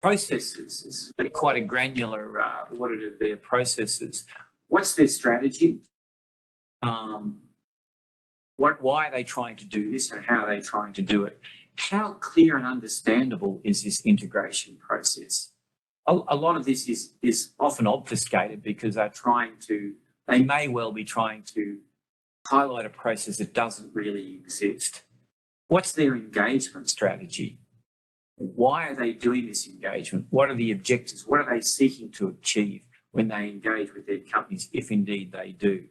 processes? It's quite a granular audit of their processes. What's their strategy? Why are they trying to do this, and how are they trying to do it? How clear and understandable is this integration process? A lot of this is often obfuscated because they may well be trying to highlight a process that doesn't really exist. What's their engagement strategy? Why are they doing this engagement? What are the objectives? What are they seeking to achieve when they engage with their companies, if indeed they do?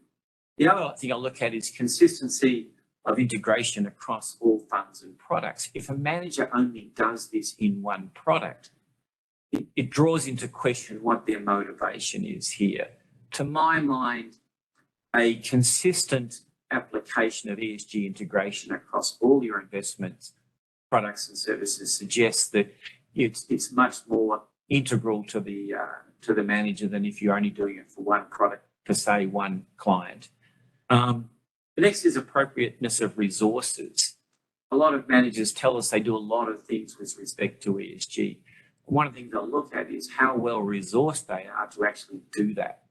The other thing I look at is consistency of integration across all funds and products. If a manager only does this in one product, it draws into question what their motivation is here. To my mind, a consistent application of ESG integration across all your investments, products and services suggests that it's much more integral to the manager than if you're only doing it for one product for, say, one client. The next is appropriateness of resources. A lot of managers tell us they do a lot of things with respect to ESG. One of the things they'll look at is how well resourced they are to actually do that.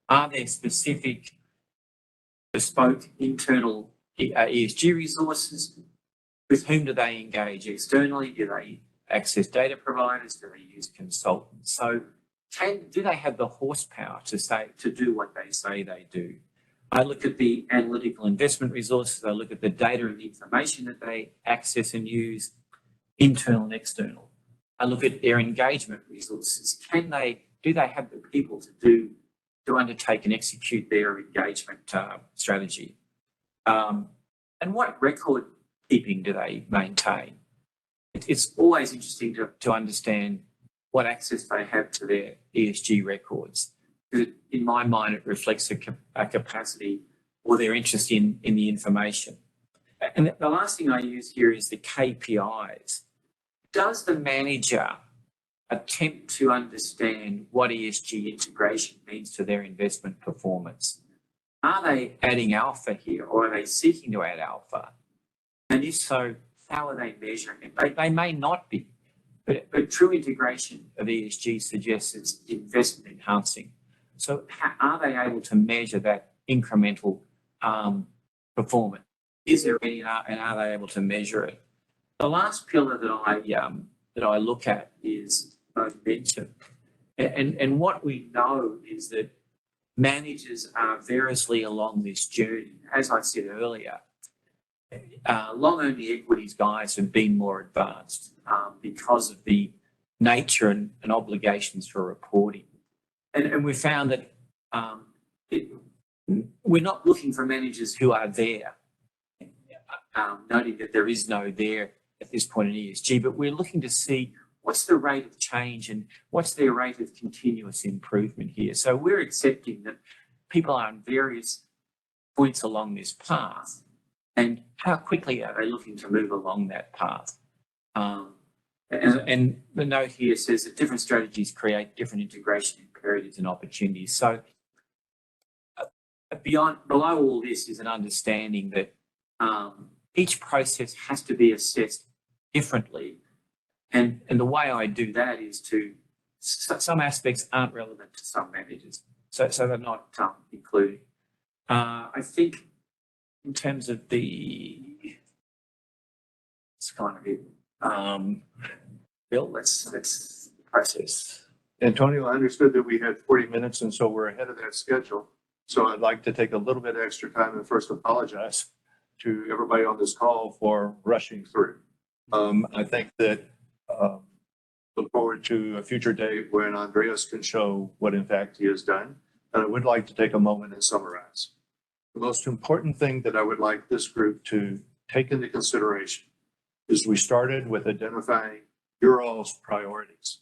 Are there specific bespoke internal ESG resources? With whom do they engage externally? Do they access data providers? Do they use consultants? So do they have the horsepower to do what they say they do? I look at the analytical investment resources. I look at the data and the information that they access and use, internal and external. I look at their engagement resources. Do they have the people to undertake and execute their engagement strategy? And what record keeping do they maintain? It's always interesting to understand what access they have to their ESG records. In my mind, it reflects a capacity or their interest in the information. And the last thing I use here is the KPIs. Does the manager attempt to understand what ESG integration means to their investment performance? Are they adding alpha here, or are they seeking to add alpha? And if so, how are they measuring it? They may not be, but true integration of ESG suggests it's investment enhancing. So are they able to measure that incremental performance? Is there any, and are they able to measure it? The last pillar that I look at is momentum. And what we know is that managers are variously along this journey. As I said earlier, long-only equities guys have been more advanced because of the nature and obligations for reporting. And we found that we're not looking for managers who are there, noting that there is no there at this point in ESG, but we're looking to see what's the rate of change and what's their rate of continuous improvement here. So we're accepting that people are on various points along this path, and how quickly are they looking to move along that path? And the note here says that different strategies create different integration imperatives and opportunities. So below all this is an understanding that each process has to be assessed differently. And the way I do that is some aspects aren't relevant to some managers. So they're not included. I think in terms of it's kind of it. Bill, let's process. Antonio, I understood that we had 40 minutes, and so we're ahead of that schedule. So I'd like to take a little bit extra time and first apologize to everybody on this call for rushing through. I think that look forward to a future date when Andreas can show what in fact he has done. And I would like to take a moment and summarize. The most important thing that I would like this group to take into consideration is we started with identifying your all's priorities.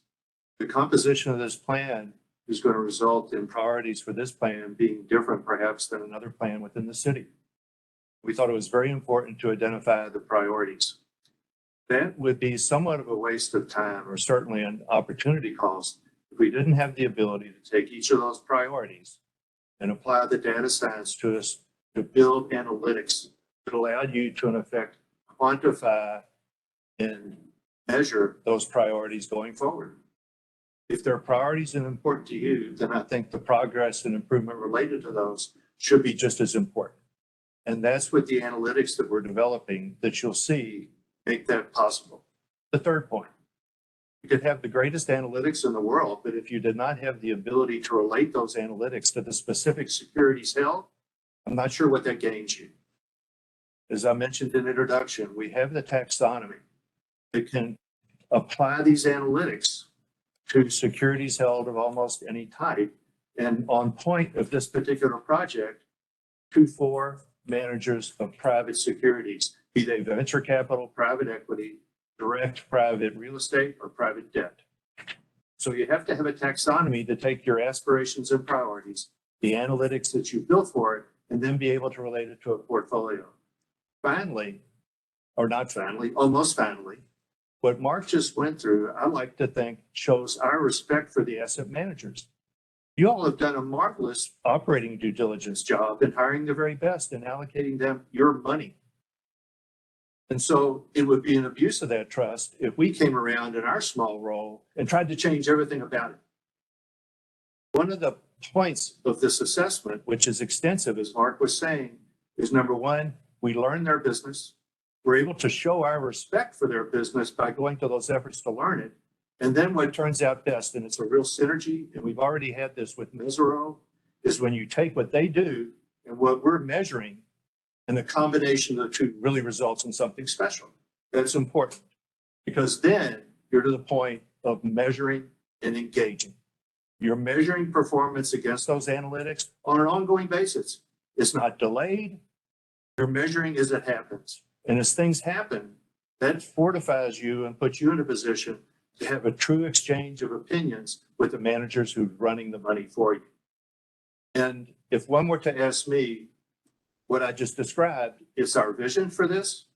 The composition of this plan is going to result in priorities for this plan being different perhaps than another plan within the city. We thought it was very important to identify the priorities. That would be somewhat of a waste of time, or certainly an opportunity cost, if we didn't have the ability to take each of those priorities and apply the data science to us to build analytics that allow you to, in effect, quantify and measure those priorities going forward. If their priorities are important to you, then I think the progress and improvement related to those should be just as important. And that's what the analytics that we're developing that you'll see make that possible. The third point, you could have the greatest analytics in the world, but if you did not have the ability to relate those analytics to the specific securities held, I'm not sure what that gains you. As I mentioned in introduction, we have the taxonomy that can apply these analytics to securities held of almost any type. And on point of this particular project, 2-4 managers of private securities, be they venture capital, private equity, direct private real estate, or private debt. So you have to have a taxonomy to take your aspirations and priorities, the analytics that you built for it, and then be able to relate it to a portfolio. Finally, or not finally, almost finally, what Mark just went through, I like to think shows our respect for the asset managers. You all have done a marvelous operating due diligence job in hiring the very best and allocating them your money. And so it would be an abuse of that trust if we came around in our small role and tried to change everything about it. One of the points of this assessment, which is extensive, as Mark was saying, is number one, we learn their business. We're able to show our respect for their business by going to those efforts to learn it. And then what turns out best, and it's a real synergy, and we've already had this with Mesero, is when you take what they do and what we're measuring, and the combination of the two really results in something special. That's important because then you're to the point of measuring and engaging. You're measuring performance against those analytics on an ongoing basis. It's not delayed. You're measuring as it happens. And as things happen, that fortifies you and puts you in a position to have a true exchange of opinions with the managers who's running the money for you. And if one were to ask me, what I just described is our vision for this,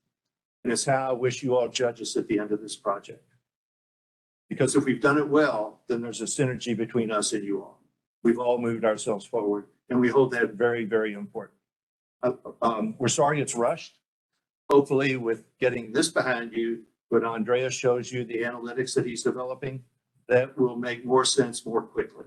and it's how I wish you all judge us at the end of this project. Because if we've done it well, then there's a synergy between us and you all. We've all moved ourselves forward, and we hold that very, very important. We're sorry it's rushed. Hopefully with getting this behind you, when Andreas shows you the analytics that he's developing, that will make more sense more quickly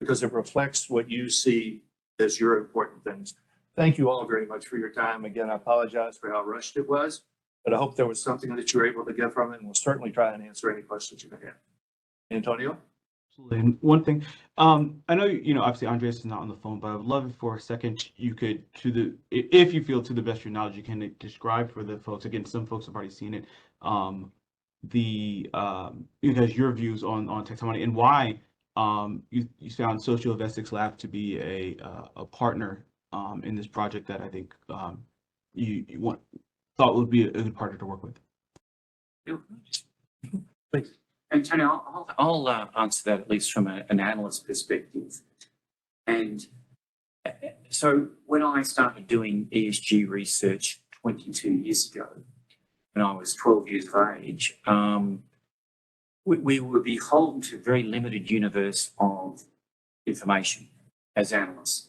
because it reflects what you see as your important things. Thank you all very much for your time. Again, I apologize for how rushed it was, but I hope there was something that you were able to get from it, and we'll certainly try and answer any questions you may have. Antonio? Absolutely. And one thing, I know, obviously Andreas is not on the phone, but I would love it for a second, you could, if you feel to the best of your knowledge, you can describe for the folks, again, some folks have already seen it, because your views on taxonomy and why you found Socioinvestics Lab to be a partner in this project that I think you thought would be a good partner to work with. Please. Antonio, I'll answer that at least from an analyst perspective. And so when I started doing ESG research 22 years ago, when I was 12 years of age, we were beholden to a very limited universe of information as analysts.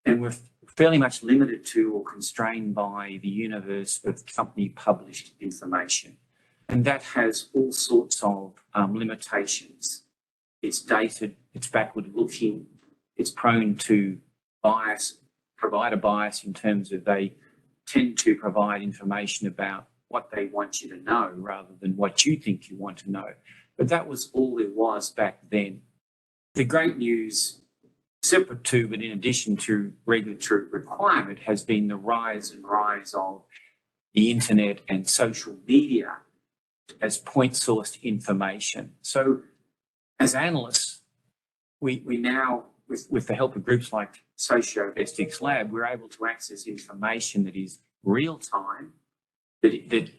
And we're fairly much limited to or constrained by the universe of company published information. And that has all sorts of limitations. It's dated, it's backward looking, it's prone to bias, provider bias in terms of they tend to provide information about what they want you to know rather than what you think you want to know. But that was all there was back then. The great news, separate to, but in addition to regulatory requirement, has been the rise of the internet and social media as point-sourced information. So as analysts, we now, with the help of groups like Socioinvestics Lab, we're able to access information that is real-time, that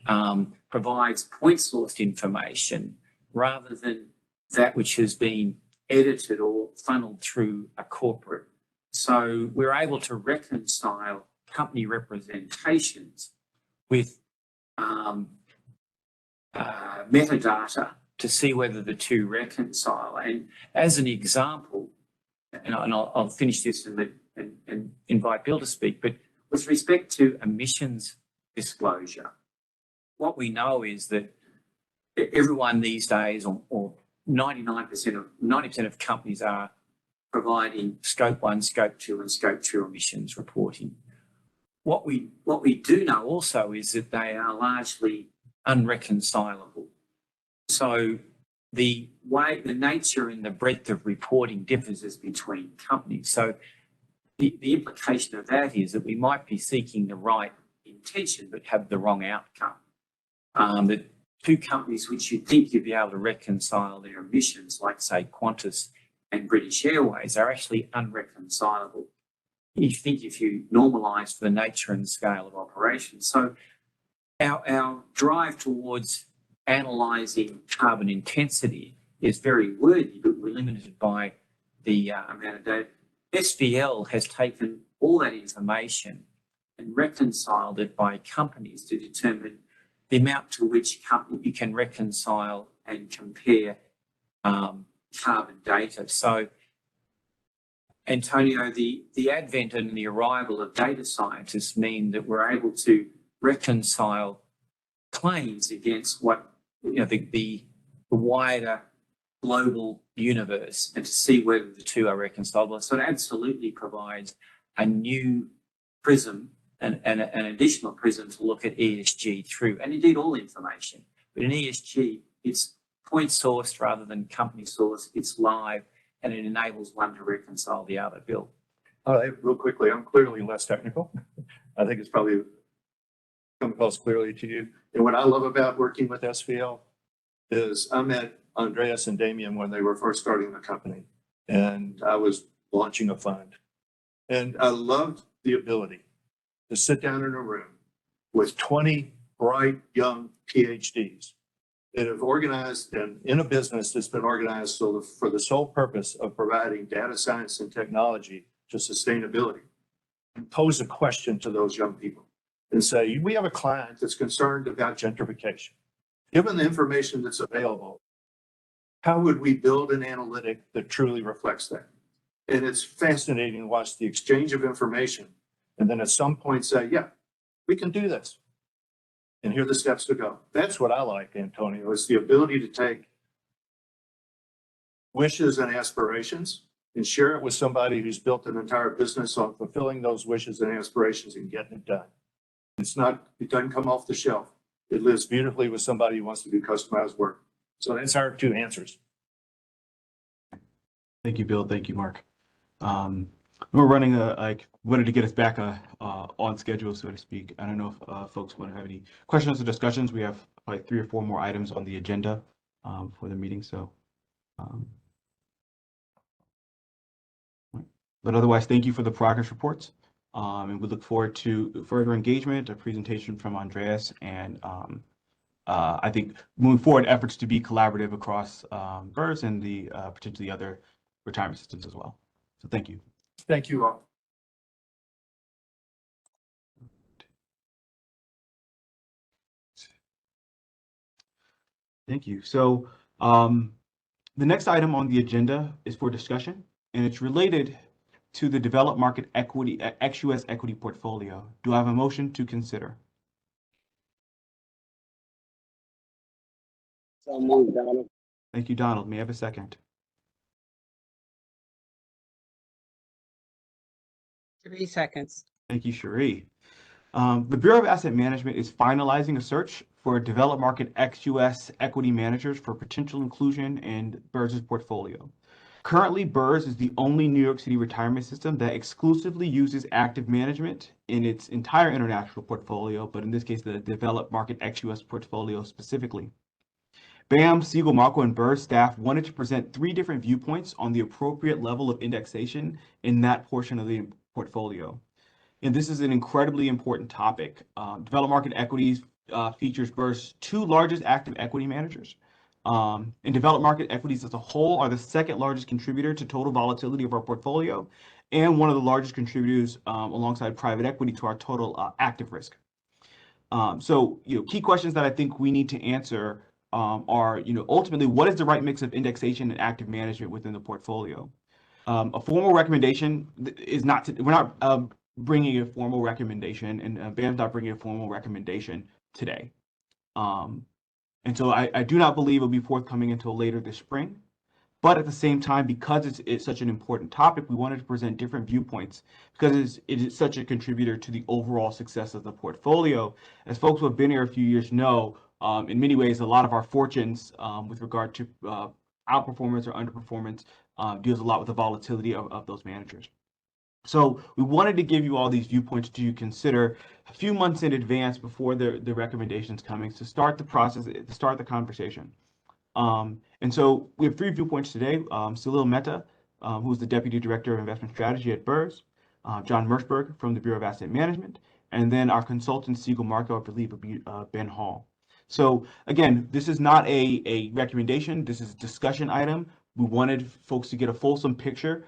provides point-sourced information rather than that which has been edited or funneled through a corporate. So we're able to reconcile company representations with metadata to see whether the two reconcile. And as an example, and I'll finish this and invite Bill to speak, but with respect to emissions disclosure, what we know is that everyone these days, or 90% of companies are providing Scope 1, Scope 2, and Scope 2 emissions reporting. What we do know also is that they are largely unreconcilable. So the nature and the breadth of reporting differs between companies. So the implication of that is that we might be seeking the right intention but have the wrong outcome. That two companies which you'd think you'd be able to reconcile their emissions, like say Qantas and British Airways, are actually unreconcilable. You think if you normalise for the nature and scale of operations. So our drive towards analysing carbon intensity is very worthy, but we're limited by the amount of data. SVL has taken all that information and reconciled it by companies to determine the amount to which you can reconcile and compare carbon data. So, Antonio, the advent and the arrival of data scientists mean that we're able to reconcile claims against what, you know, the wider global universe and to see whether the two are reconcilable. So it absolutely provides a new prism and an additional prism to look at ESG through, and indeed all information. But in ESG, it's point sourced rather than company sourced. It's live, and it enables one to reconcile the other. Bill. Real quickly, I'm clearly less technical. I think it's probably come across clearly to you. And what I love about working with SVL is I met Andreas and Damien when they were first starting the company, and I was launching a fund. And I loved the ability to sit down in a room with 20 bright young PhDs that have organized and in a business that's been organized for the sole purpose of providing data science and technology to sustainability, and pose a question to those young people and say, we have a client that's concerned about gentrification. Given the information that's available, how would we build an analytic that truly reflects that? And it's fascinating to watch the exchange of information and then at some point say, yeah, we can do this. And here are the steps to go. That's what I like, Antonio, is the ability to take wishes and aspirations and share it with somebody who's built an entire business on fulfilling those wishes and aspirations and getting it done. It doesn't come off the shelf. It lives beautifully with somebody who wants to do customized work. So that's our two answers. Thank you, Bill. Thank you, Mark. We're running wanted to get us back on schedule, so to speak. I don't know if folks want to have any questions or discussions. We have like 3 or 4 more items on the agenda for the meeting. So, but otherwise, thank you for the progress reports, and we look forward to further engagement, a presentation from Andreas, and I think moving forward efforts to be collaborative across BERS and the potentially other retirement systems as well. So thank you. Thank you all. Thank you. So the next item on the agenda is for discussion, and it's related to the developed market equity, ex-US equity portfolio. Do I have a motion to consider? So moved, Donald. Thank you, Donald. May I have a second? 3 seconds. Thank you, Cherie. The Bureau of Asset Management is finalizing a search for developed market ex-US equity managers for potential inclusion in BERS's portfolio. Currently, BERS is the only New York City retirement system that exclusively uses active management in its entire international portfolio, but in this case, the developed market ex-US portfolio specifically. BAM, Siegel, Marco, and BERS staff wanted to present 3 different viewpoints on the appropriate level of indexation in that portion of the portfolio. And this is an incredibly important topic. Developed market equities features BERS' 2 largest active equity managers. And developed market equities as a whole are the 2nd largest contributor to total volatility of our portfolio, and one of the largest contributors alongside private equity to our total active risk. So, key questions that I think we need to answer are, ultimately, what is the right mix of indexation and active management within the portfolio? A formal recommendation is not, we're not bringing a formal recommendation, and BAM's not bringing a formal recommendation today. And so I do not believe it'll be forthcoming until later this spring. But at the same time, because it's such an important topic, we wanted to present different viewpoints because it is such a contributor to the overall success of the portfolio. As folks who have been here a few years know, in many ways, a lot of our fortunes with regard to outperformance or underperformance deals a lot with the volatility of those managers. So we wanted to give you all these viewpoints to consider a few months in advance before the recommendations coming to start the process, to start the conversation. And so we have 3 viewpoints today. Salil Mehta, who's the Deputy Director of Investment Strategy at BERS, John Mershberg from the Bureau of Asset Management, and then our consultant, Siegel Marco, I believe, would be Ben Hall. So again, this is not a recommendation. This is a discussion item. We wanted folks to get a fulsome picture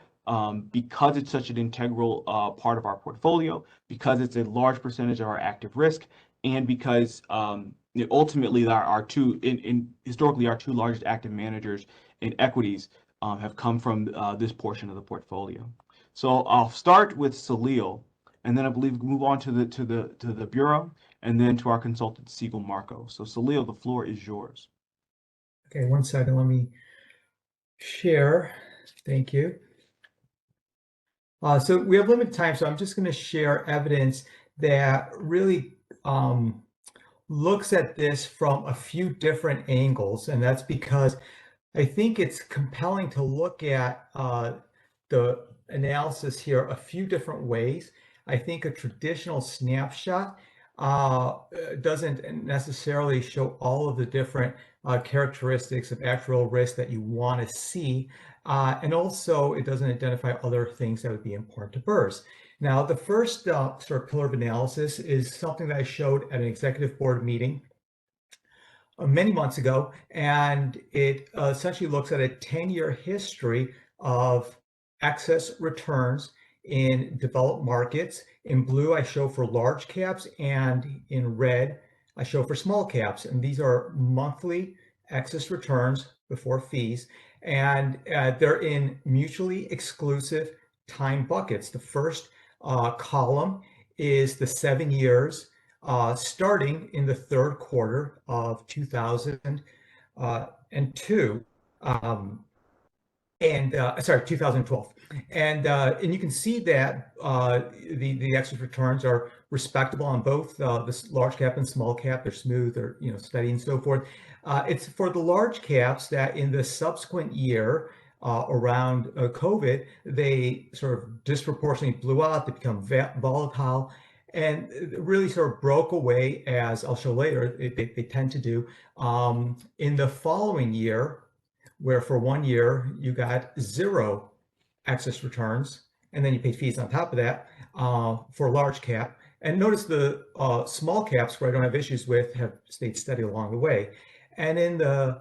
because it's such an integral part of our portfolio, because it's a large percentage of our active risk, and because ultimately historically our two largest active managers in equities have come from this portion of the portfolio. So I'll start with Salil, and then I believe move on to the bureau, and then to our consultant Siegel Marco. So Salil, the floor is yours. Okay, 1 second. Let me share. Thank you. So we have limited time, so I'm just going to share evidence that really looks at this from a few different angles, and that's because I think it's compelling to look at the analysis here a few different ways. I think a traditional snapshot doesn't necessarily show all of the different characteristics of actual risk that you want to see. And also, it doesn't identify other things that would be important to BERS. Now, the first sort of pillar of analysis is something that I showed at an executive board meeting many months ago, and it essentially looks at a 10-year history of excess returns in developed markets. In blue, I show for large caps, and in red, I show for small caps. And these are monthly excess returns before fees, and they're in mutually exclusive time buckets. The first column is the 7 years starting in the third quarter of 2002, sorry, 2012, and you can see that the excess returns are respectable on both the large cap and small cap. They're smooth, they're steady, and so forth. It's for the large caps that in the subsequent year around COVID, they sort of disproportionately blew out. They become volatile, and really sort of broke away, as I'll show later. They tend to do in the following year, where for 1 year you got 0 excess returns, and then you pay fees on top of that for large cap. And notice the small caps, where I don't have issues with, have stayed steady along the way. And in the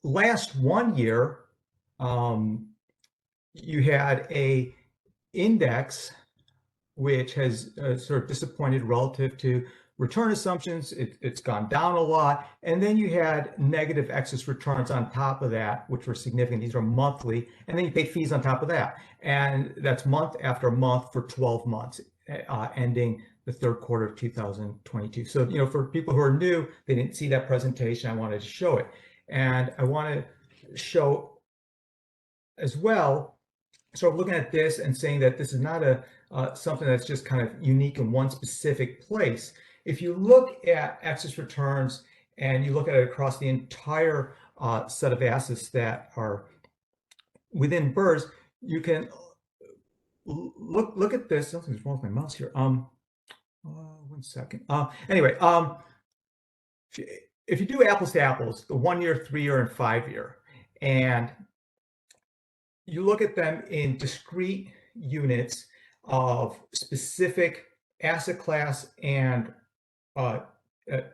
last 1 year, you had a index which has sort of disappointed relative to return assumptions. It's gone down a lot. And then you had negative excess returns on top of that, which were significant. These are monthly. And then you pay fees on top of that. And that's month after month for 12 months, ending the third quarter of 2022. So, for people who are new, they didn't see that presentation. I wanted to show it. And I want to show as well, sort of looking at this and saying that this is not something that's just kind of unique in one specific place. If you look at excess returns and you look at it across the entire set of assets that are within BERS, you can look at this. Something's wrong with my mouse here. 1 second. Anyway, if you do apples to apples, the 1 year, 3 year, and 5 year, and you look at them in discrete units of specific asset class and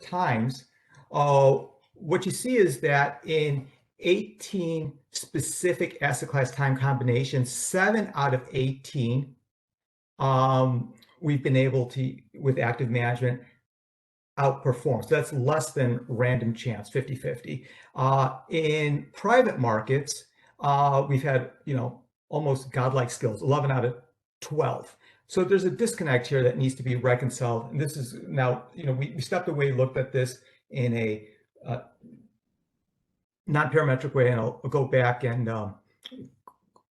times, what you see is that in 18 specific asset class time combinations, 7 out of 18, we've been able to, with active management, outperform. So that's less than random chance, 50-50. In private markets, we've had, almost godlike skills, 11 out of 12. So there's a disconnect here that needs to be reconciled. And this is now, we stepped away, looked at this in a non-parametric way, and I'll go back and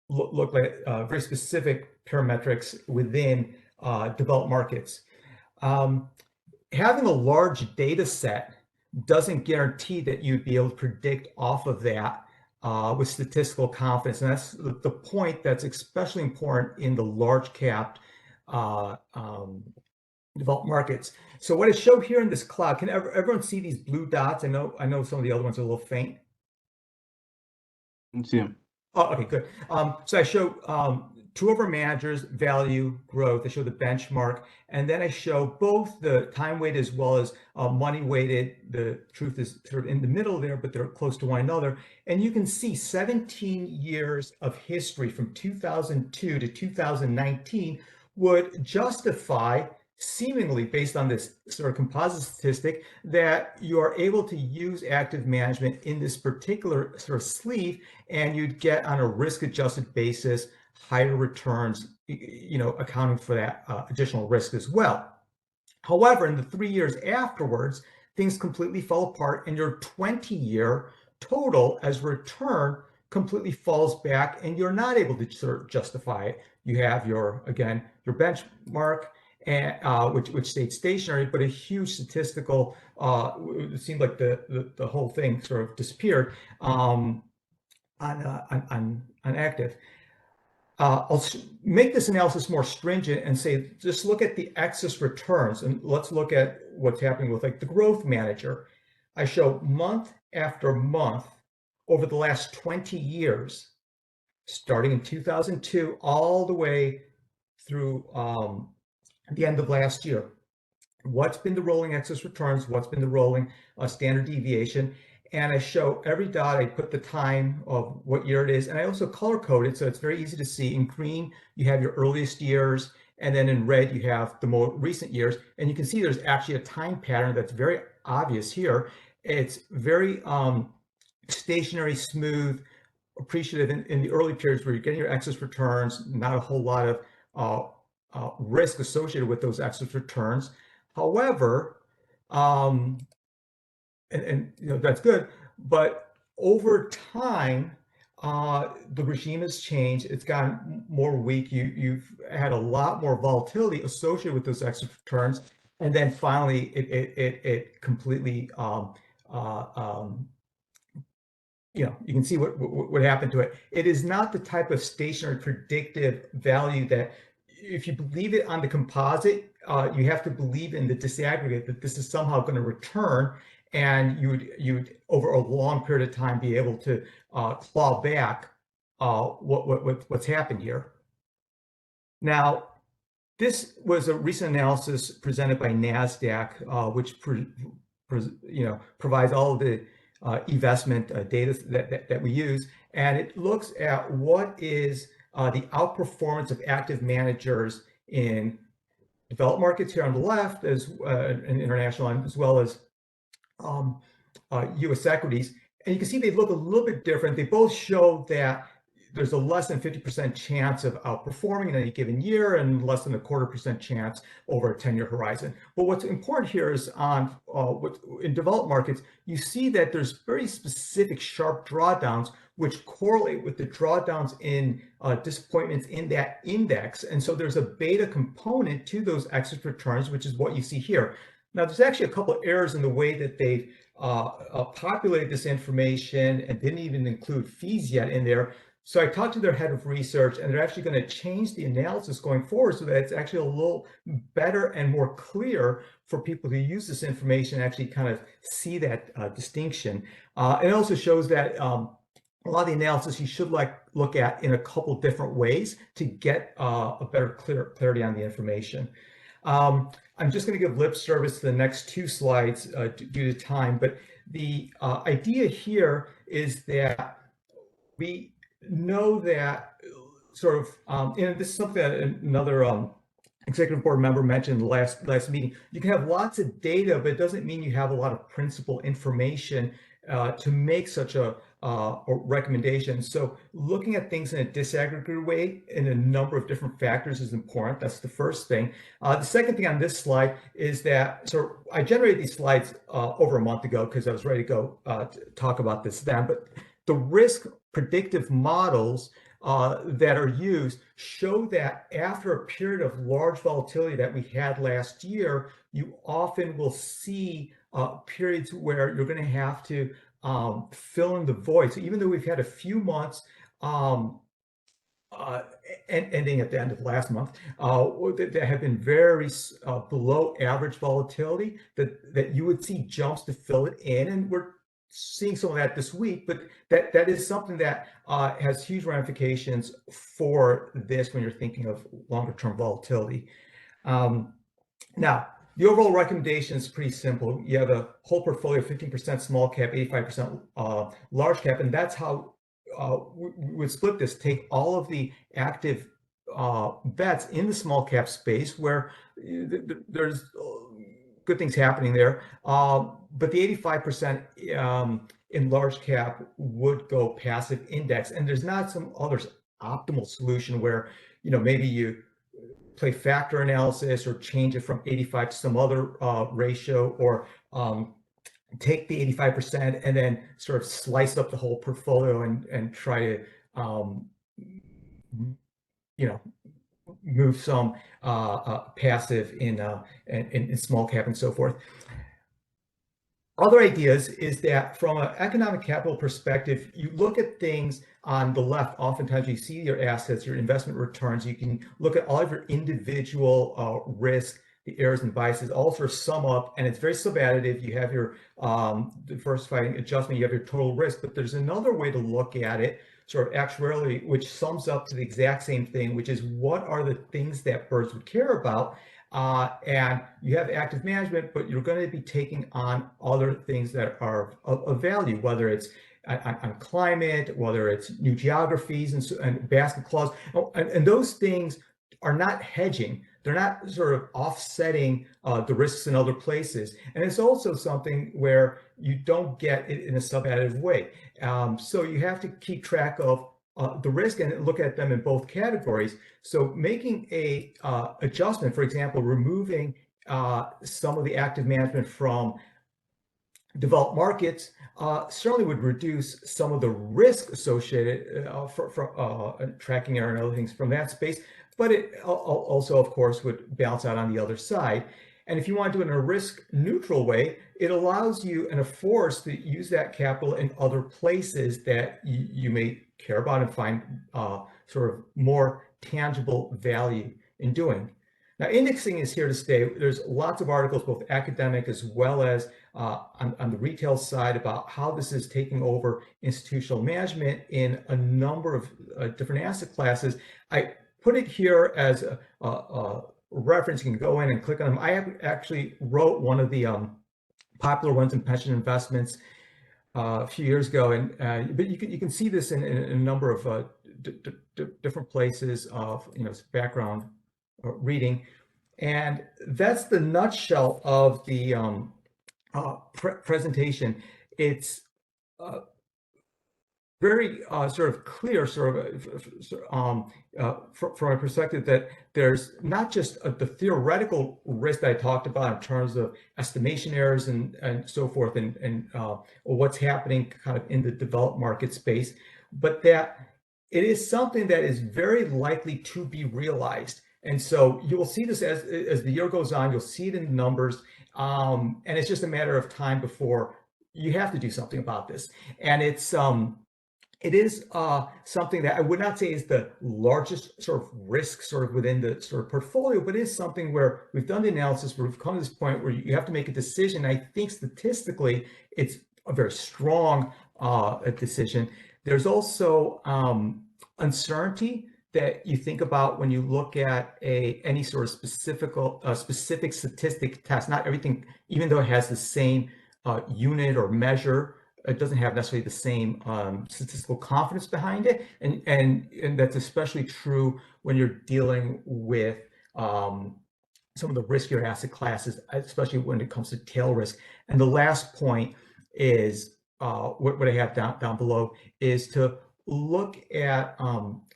look at very specific parametrics within developed markets. Having a large data set doesn't guarantee that you'd be able to predict off of that with statistical confidence. And that's the point that's especially important in the large cap developed markets. So what I show here in this cloud, can everyone see these blue dots? I know some of the other ones are a little faint. I see them. Oh, okay, good. So I show two of our managers value growth. I show the benchmark, and then I show both the time weighted as well as money weighted. The truth is sort of in the middle there, but they're close to one another. And you can see 17 years of history from 2002 to 2019 would justify, seemingly based on this sort of composite statistic, that you are able to use active management in this particular sort of sleeve, and you'd get on a risk-adjusted basis higher returns, accounting for that additional risk as well. However, in the 3 years afterwards, things completely fell apart, and your 20-year total as return completely falls back, and you're not able to sort of justify it. You have your benchmark, and which stayed stationary, but a huge statistical. It seemed like the whole thing sort of disappeared on active. I'll make this analysis more stringent and say, just look at the excess returns, and let's look at what's happening with like the growth manager. I show month after month over the last 20 years, starting in 2002 all the way through the end of last year. What's been the rolling excess returns? What's been the rolling standard deviation? And I show every dot. I put the time of what year it is, and I also color code it so it's very easy to see. In green, you have your earliest years, and then in red, you have the more recent years. And you can see there's actually a time pattern that's very obvious here. It's very stationary, smooth, appreciative in the early periods where you're getting your excess returns, not a whole lot of risk associated with those excess returns. However, that's good, but over time, the regime has changed. It's gotten more weak. You've had a lot more volatility associated with those excess returns, and then finally, it completely you can see what happened to it. It is not the type of stationary predictive value that, if you believe it on the composite, you have to believe in the disaggregate that this is somehow going to return, and you'd over a long period of time be able to claw back what's happened here. Now, this was a recent analysis presented by NASDAQ, which provides all of the investment data that we use, and it looks at what is the outperformance of active managers in developed markets here on the left, as in international, as well as U.S. equities. And you can see they look a little bit different. They both show that there's a less than 50% chance of outperforming in any given year, and less than a 1/4% chance over a 10-year horizon. But what's important here is in developed markets, you see that there's very specific sharp drawdowns which correlate with the drawdowns in disappointments in that index. And so there's a beta component to those excess returns, which is what you see here. Now, there's actually a couple of errors in the way that they've populated this information and didn't even include fees yet in there. So I talked to their head of research, and they're actually going to change the analysis going forward so that it's actually a little better and more clear for people who use this information, actually kind of see that distinction. It also shows that a lot of the analysis you should look at in a couple different ways to get a better clarity on the information. I'm just going to give lip service to the next two slides due to time, but the idea here is that we know that sort of, and this is something that another executive board member mentioned in the last meeting, you can have lots of data, but it doesn't mean you have a lot of principal information to make such a recommendation. So looking at things in a disaggregated way in a number of different factors is important. That's the first thing. The second thing on this slide is that, so I generated these slides over a month ago because I was ready to go talk about this then, but the risk predictive models that are used show that after a period of large volatility that we had last year, you often will see periods where you're going to have to fill in the void. So even though we've had a few months ending at the end of last month that have been very below average volatility, that you would see jumps to fill it in, and we're seeing some of that this week, but that is something that has huge ramifications for this when you're thinking of longer term volatility. Now, the overall recommendation is pretty simple. You have a whole portfolio, 15% small cap, 85% large cap, and that's how we would split this. Take all of the active bets in the small cap space where there's good things happening there, but the 85% in large cap would go passive index, and there's not some other optimal solution where maybe you play factor analysis or change it from 85 to some other ratio, or take the 85% and then sort of slice up the whole portfolio and try to move some passive in small cap and so forth. Other ideas is that from an economic capital perspective, you look at things on the left. Oftentimes you see your assets, your investment returns. You can look at all of your individual risk, the errors and biases, all sort of sum up, and it's very subadditive. You have your diversifying adjustment, you have your total risk, but there's another way to look at it, sort of actuarially, which sums up to the exact same thing, which is what are the things that BERS would care about. And you have active management, but you're going to be taking on other things that are of value, whether it's on climate, whether it's new geographies and basket clause. And those things are not hedging. They're not sort of offsetting the risks in other places. And it's also something where you don't get it in a sub-additive way. So you have to keep track of the risk and look at them in both categories. So making a adjustment, for example, removing some of the active management from developed markets certainly would reduce some of the risk associated for tracking error and other things from that space. But it also, of course, would balance out on the other side. And if you want to do it in a risk neutral way, it allows you and a force to use that capital in other places that you may care about and find sort of more tangible value in doing. Now, indexing is here to stay. There's lots of articles, both academic as well as on the retail side, about how this is taking over institutional management in a number of different asset classes. I put it here as a reference. You can go in and click on them. I actually wrote one of the popular ones in pension investments a few years ago, and but you can see this in a number of different places of background reading, and that's the nutshell of the presentation. It's very sort of clear, from a perspective that there's not just the theoretical risk that I talked about in terms of estimation errors and so forth, and what's happening kind of in the developed market space, but that it is something that is very likely to be realized. And so you will see this as the year goes on. You'll see it in the numbers, and it's just a matter of time before you have to do something about this. And it is something that I would not say is the largest sort of risk sort of within the sort of portfolio, but it is something where we've done the analysis, where we've come to this point where you have to make a decision. I think statistically, it's a very strong decision. There's also uncertainty that you think about when you look at any sort of specific statistic test. Not everything, even though it has the same unit or measure, it doesn't have necessarily the same statistical confidence behind it, and that's especially true when you're dealing with some of the riskier asset classes, especially when it comes to tail risk. And the last point is what I have down below is to look at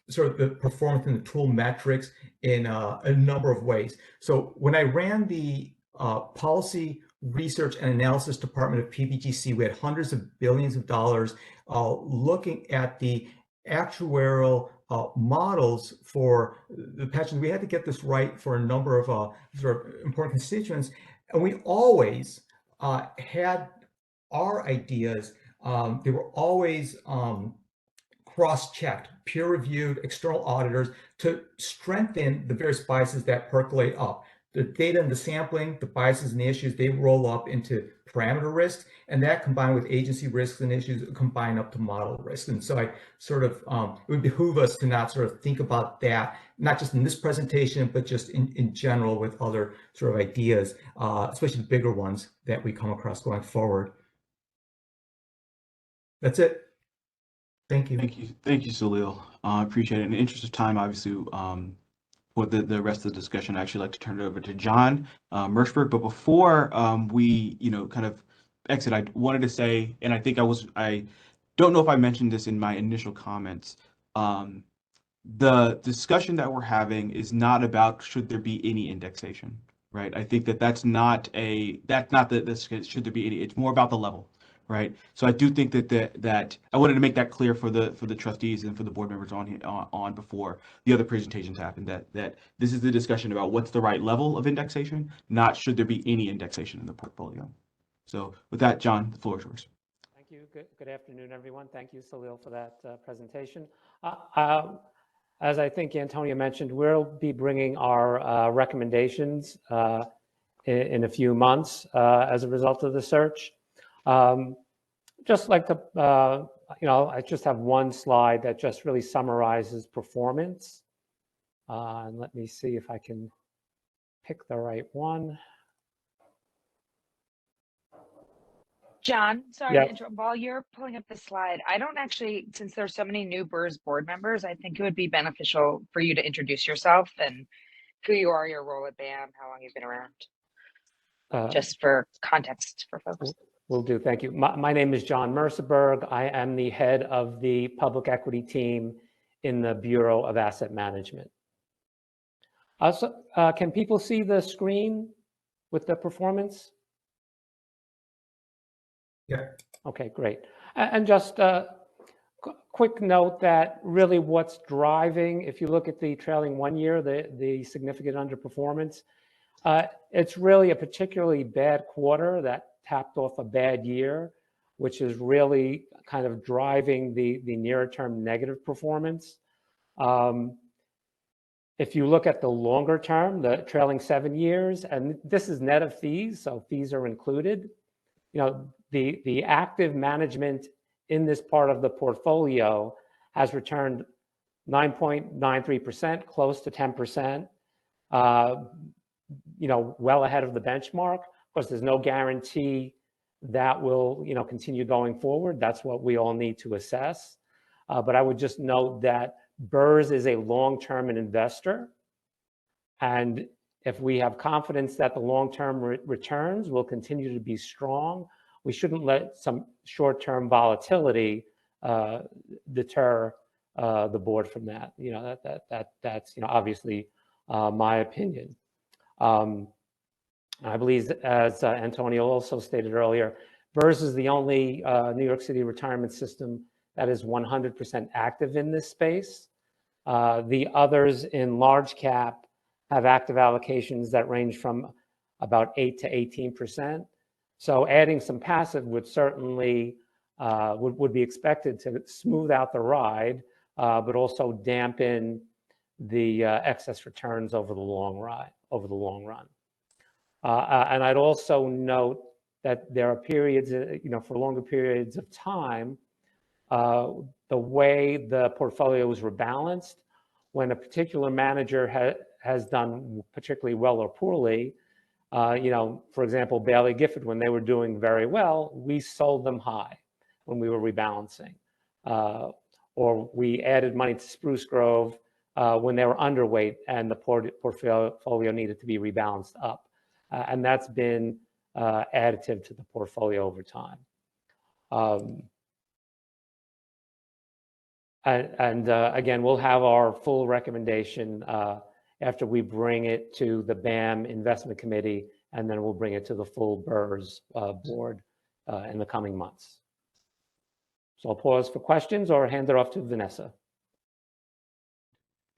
sort of the performance and the tool metrics in a number of ways. So when I ran the policy research and analysis department of PBGC, we had hundreds of billions of dollars looking at the actuarial models for the pensions. We had to get this right for a number of sort of important constituents, and we always had our ideas. They were always cross-checked, peer-reviewed, external auditors to strengthen the various biases that percolate up. the data and the sampling, the biases and the issues, they roll up into parameter risks, and that combined with agency risks and issues combine up to model risks. And so I sort of, it would behoove us to not sort of think about that, not just in this presentation, but just in general with other sort of ideas, especially the bigger ones that we come across going forward. That's it. Thank you. Thank you, Salil. I appreciate it. In the interest of time, obviously, for the rest of the discussion, I'd actually like to turn it over to John Merschberg. But before we, kind of exit, I wanted to say, and I think I don't know if I mentioned this in my initial comments. The discussion that we're having is not about should there be any indexation, right? I think that's not the should there be any. It's more about the level. Right. So I do think that I wanted to make that clear for the trustees and for the board members on before the other presentations happened, that this is the discussion about what's the right level of indexation, not should there be any indexation in the portfolio. So with that, John, the floor is yours. Thank you. Good afternoon, everyone. Thank you, Salil, for that presentation. As I think Antonio mentioned, we'll be bringing our recommendations in a few months as a result of the search. Just like to, I just have one slide that just really summarizes performance. And let me see if I can pick the right one. John, sorry Yeah. to interrupt. While you're pulling up the slide, I don't actually, since there's so many new BERS board members, I think it would be beneficial for you to introduce yourself and who you are, your role at BAM, how long you've been around, just for context for folks. Will do. Thank you. My name is John Mercerberg. I am the head of the public equity team in the Bureau of Asset Management. Can people see the screen with the performance? Yeah. Okay, great. And just a quick note that really what's driving, if you look at the trailing 1 year, the significant underperformance, it's really a particularly bad quarter that tapped off a bad year, which is really kind of driving the nearer term negative performance. If you look at the longer term, the trailing 7 years, and this is net of fees, so fees are included, the active management in this part of the portfolio has returned 9.93%, close to 10%, well ahead of the benchmark. Of course, there's no guarantee that will, continue going forward. That's what we all need to assess. But I would just note that BERS is a long-term investor. And if we have confidence that the long-term returns will continue to be strong, we shouldn't let some short-term volatility deter the board from that. That's obviously my opinion. I believe, as Antonio also stated earlier, BERS is the only New York City retirement system that is 100% active in this space. The others in large cap have active allocations that range from about 8 to 18%. So adding some passive would certainly would be expected to smooth out the ride, but also dampen the excess returns over the long run. And I'd also note that there are periods, for longer periods of time, the way the portfolio is rebalanced, when a particular manager has done particularly well or poorly, for example, Bailey Gifford, when they were doing very well, we sold them high when we were rebalancing. Or we added money to Spruce Grove when they were underweight and the portfolio needed to be rebalanced up. And that's been additive to the portfolio over time. Again, we'll have our full recommendation after we bring it to the BAM Investment Committee, and then we'll bring it to the full BERS board in the coming months. So I'll pause for questions or hand it off to Vanessa.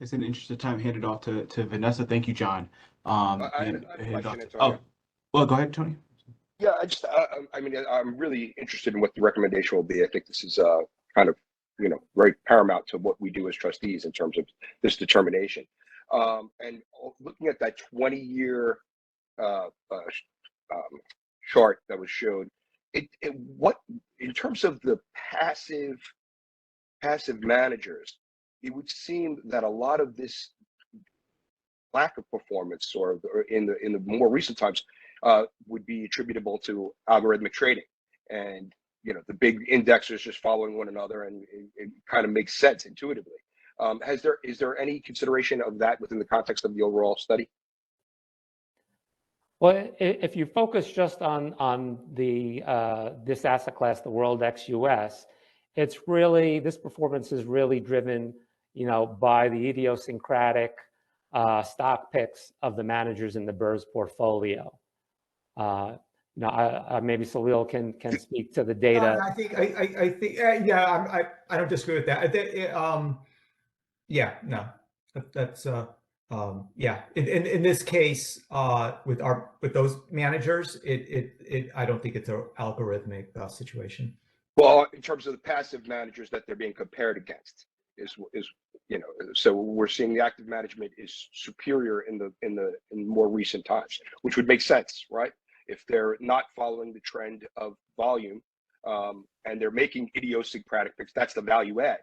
It's an interest of time, hand it off to Vanessa. Thank you, John. I have a question, Antonio. Oh, well, go ahead, Tony. Yeah, I'm really interested in what the recommendation will be. I think this is kind of, very paramount to what we do as trustees in terms of this determination. And looking at that 20-year chart that was showed, what in terms of the passive managers, it would seem that a lot of this lack of performance, or in the more recent times, would be attributable to algorithmic trading, and the big indexers just following one another, and it kind of makes sense intuitively. Is there any consideration of that within the context of the overall study? Well, if you focus just on the this asset class, the World ex-US, it's really, this performance is really driven, by the idiosyncratic stock picks of the managers in the BERS portfolio. Maybe Salil can speak to the data. I think yeah, I don't disagree with that. That's yeah. In this case, with those managers, I don't think it's an algorithmic situation. Well, in terms of the passive managers that they're being compared against, is so we're seeing the active management is superior in more recent times, which would make sense, right? If they're not following the trend of volume, and they're making idiosyncratic picks, that's the value add.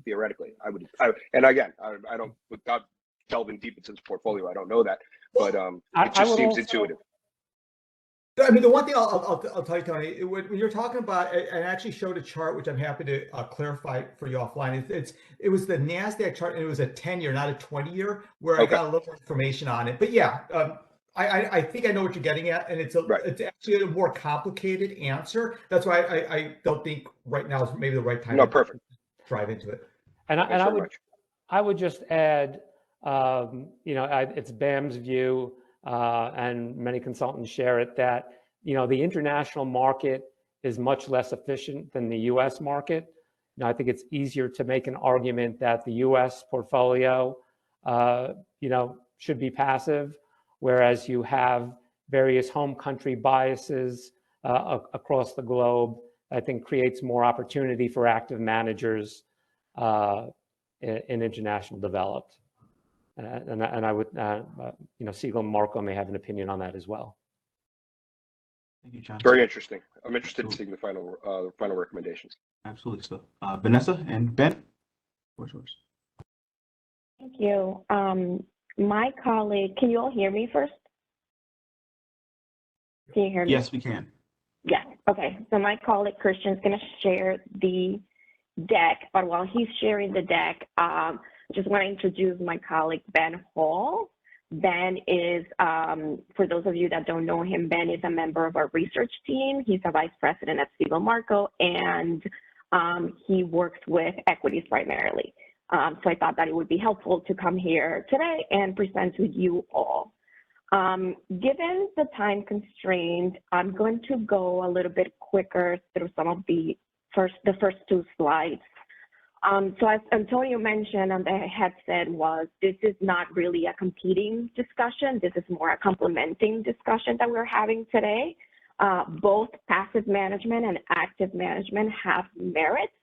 Theoretically, and again, I don't, without delving deep into this portfolio, I don't know that, but it just seems intuitive. I mean, the one thing I'll tell you, Tony, when you're talking about, and I actually showed a chart, which I'm happy to clarify for you offline. It was the NASDAQ chart, and it was a 10-year, not a 20-year, where I got a little more information on it. But yeah, I think I know what you're getting at, and it's actually a more complicated answer. That's why I don't think right now is maybe the right time. No, perfect. Drive into it. And I would just add, it's BAM's view, and many consultants share it, that the international market is much less efficient than the U.S. market. I think it's easier to make an argument that the U.S. portfolio, should be passive, whereas you have various home country biases across the globe. I think creates more opportunity for active managers in international developed. And I would, Siegel and Marco may have an opinion on that as well. Thank you, John. Very interesting. I'm interested in seeing the final recommendations. Absolutely. So, Vanessa and Ben, what's yours? Thank you. My colleague, can you all hear me first? Can you hear me? Yes, we can. Yeah. Okay. So my colleague Christian is going to share the deck, but while he's sharing the deck, just want to introduce my colleague, Ben Hall. Ben is, for those of you that don't know him, Ben is a member of our research team. He's a vice president at Siegel Marco, and he works with equities primarily. So I thought that it would be helpful to come here today and present to you all. Given the time constraint, I'm going to go a little bit quicker through some of the first two slides. So as Antonio mentioned on the headset, this is not really a competing discussion. This is more a complementing discussion that we're having today. Both passive management and active management have merits.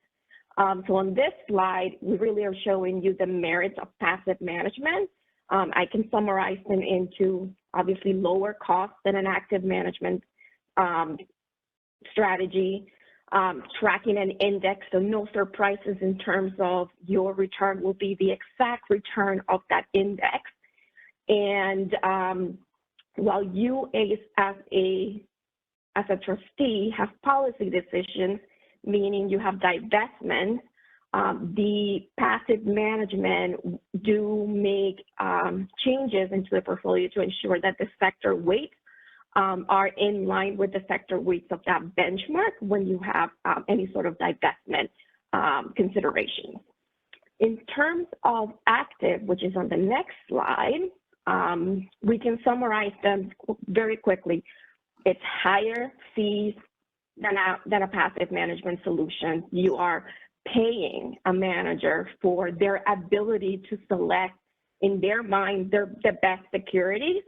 So on this slide, we really are showing you the merits of passive management. I can summarize them into obviously lower cost than an active management strategy. Tracking an index, so no surprises in terms of your return will be the exact return of that index. And while you as a trustee have policy decisions, meaning you have divestment, the passive management do make changes into the portfolio to ensure that the sector weights are in line with the sector weights of that benchmark when you have any sort of divestment considerations. In terms of active, which is on the next slide, we can summarize them very quickly. It's higher fees than a passive management solution. You are paying a manager for their ability to select, in their mind, the best securities.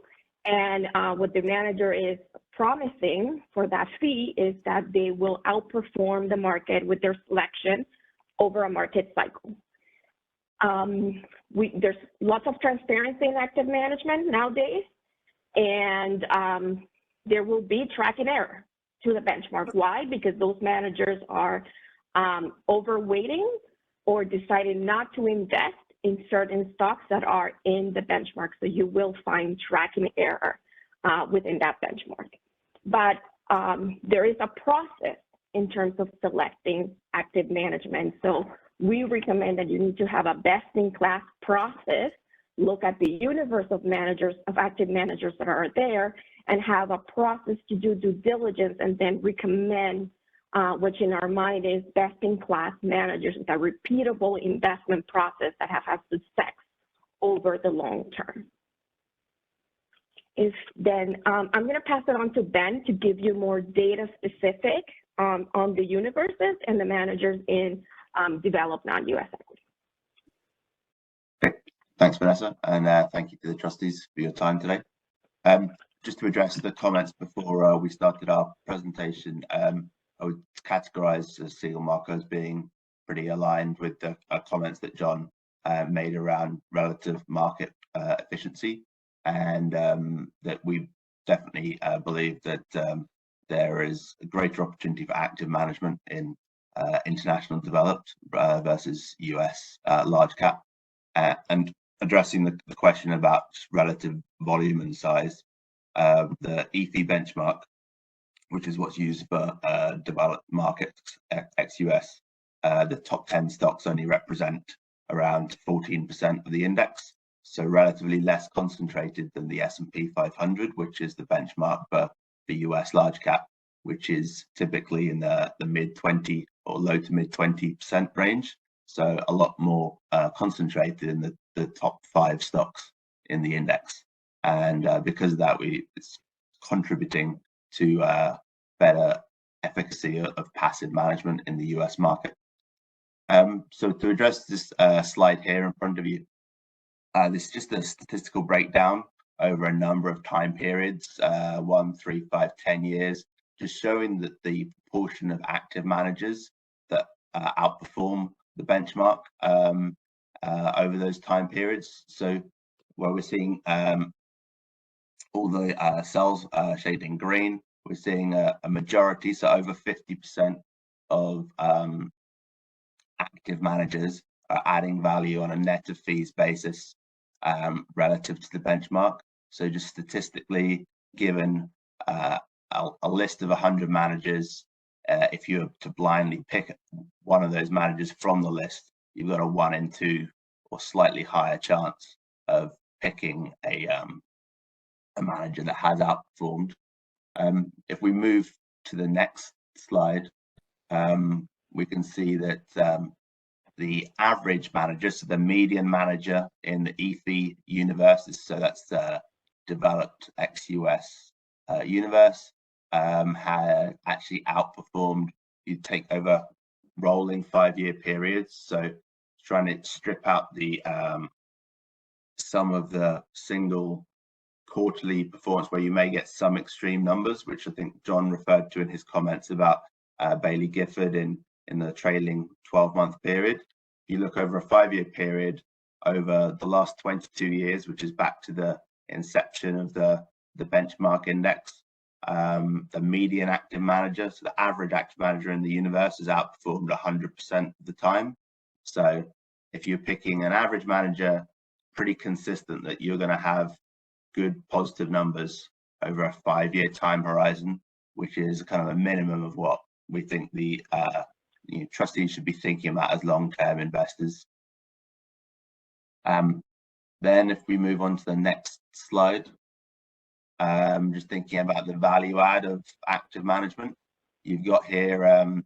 And what the manager is promising for that fee is that they will outperform the market with their selection over a market cycle. There's lots of transparency in active management nowadays, and there will be tracking error to the benchmark. Why? Because those managers are overweighting or deciding not to invest in certain stocks that are in the benchmark. So you will find tracking error within that benchmark. But there is a process in terms of selecting active management. So we recommend that you need to have a best-in-class process, look at the universe of managers, of active managers that are there, and have a process to do due diligence, and then recommend, which in our mind is best-in-class managers with a repeatable investment process that have had success over the long term. I'm going to pass it on to Ben to give you more data specific on the universes and the managers in developed non-US equity. Okay. Thanks, Vanessa, and thank you to the trustees for your time today. Just to address the comments before we started our presentation, I would categorize Seal Marco as being pretty aligned with the comments that John made around relative market efficiency, and that we definitely believe that there is a greater opportunity for active management in international developed versus US large cap. And addressing the question about relative volume and size, the EFI benchmark, which is what's used for developed markets ex-US, the top 10 stocks only represent around 14% of the index, so relatively less concentrated than the S&P 500, which is the benchmark for the US large cap, which is typically in the mid 20 or low to mid 20% range. So a lot more concentrated in the top 5 stocks in the index. And because of that, it's contributing to better efficacy of passive management in the US market. So to address this slide here in front of you, this is just a statistical breakdown over a number of time periods, 1, 3, 5, 10 years, just showing that the proportion of active managers that outperform the benchmark over those time periods. So where we're seeing all the cells shaded in green, we're seeing a majority, so over 50% of active managers are adding value on a net of fees basis relative to the benchmark. So just statistically, given a list of 100 managers, if you were to blindly pick one of those managers from the list, you've got a 1 in 2 or slightly higher chance of picking a manager that has outperformed. If we move to the next slide, we can see that the average manager, so the median manager in the EFI universe, so that's the developed ex-US universe, had actually outperformed. You take over rolling 5-year periods, so trying to strip out the some of the single quarterly performance where you may get some extreme numbers, which I think John referred to in his comments about Bailey Gifford in the trailing 12-month period. You look over a 5-year period, over the last 22 years, which is back to the inception of the benchmark index, the median active manager, so the average active manager in the universe, has outperformed 100% of the time. So if you're picking an average manager, pretty consistent that you're going to have good positive numbers over a 5-year time horizon, which is kind of a minimum of what we think the trustees should be thinking about as long-term investors. Then if we move on to the next slide, just thinking about the value add of active management, you've got here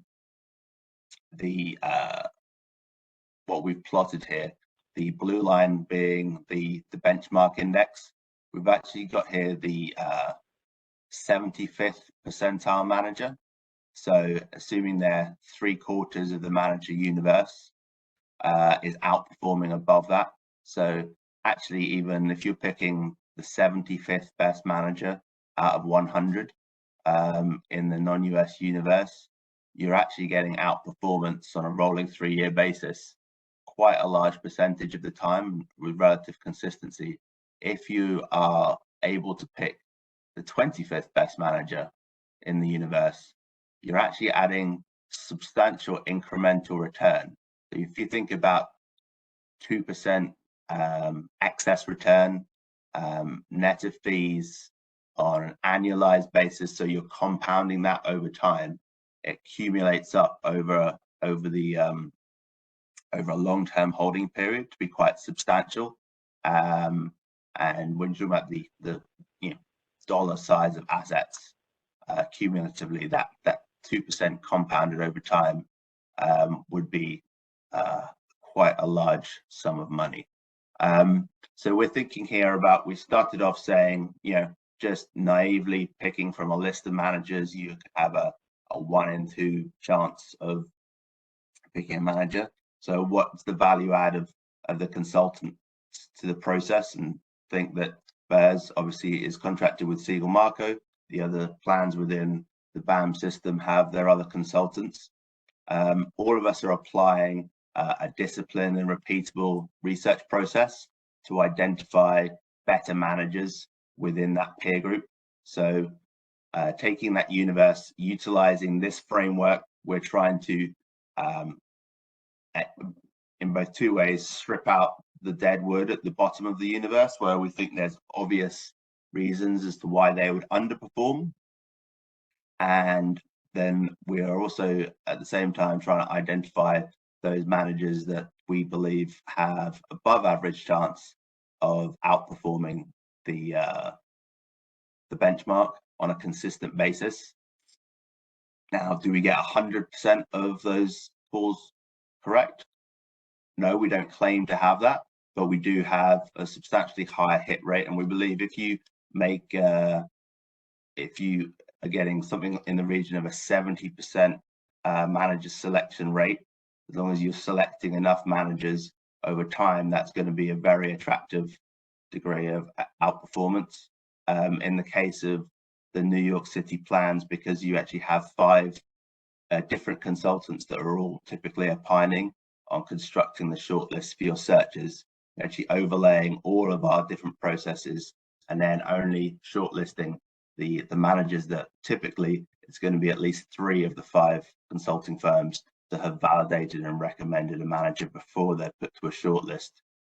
what we've plotted here, the blue line being the benchmark index. We've actually got here the 75th percentile manager. So assuming they're 3/4 of the manager universe is outperforming above that. So actually, even if you're picking the 75th best manager out of 100 in the non-US universe, you're actually getting outperformance on a rolling 3-year basis quite a large percentage of the time with relative consistency, if you are able to pick the 25th best manager in the universe, you're actually adding substantial incremental return. So if you think about 2% excess return, net of fees on an annualized basis, so you're compounding that over time, it accumulates up over a long-term holding period to be quite substantial. And when you're talking about the dollar size of assets, cumulatively, that 2% compounded over time would be quite a large sum of money. So we're thinking here about, we started off saying, just naively picking from a list of managers, you could have a 1 in 2 chance of picking a manager. So what's the value add of the consultant to the process? And think that BERS obviously is contracted with Siegel Marco. The other plans within the BAM system have their other consultants. All of us are applying a disciplined and repeatable research process to identify better managers within that peer group. So taking that universe, utilizing this framework, we're trying to, in both 2 ways, strip out the dead wood at the bottom of the universe where we think there's obvious reasons as to why they would underperform. And then we are also at the same time trying to identify those managers that we believe have above average chance of outperforming the benchmark on a consistent basis. Now, do we get 100% of those calls correct? No, we don't claim to have that, but we do have a substantially higher hit rate. And we believe if you are getting something in the region of a 70% manager selection rate, as long as you're selecting enough managers over time, that's going to be a very attractive degree of outperformance. In the case of the New York City plans, because you actually have 5 different consultants that are all typically opining on constructing the shortlist for your searches, actually overlaying all of our different processes and then only shortlisting the managers that typically it's going to be at least 3 of the 5 consulting firms that have validated and recommended a manager before they're put to a shortlist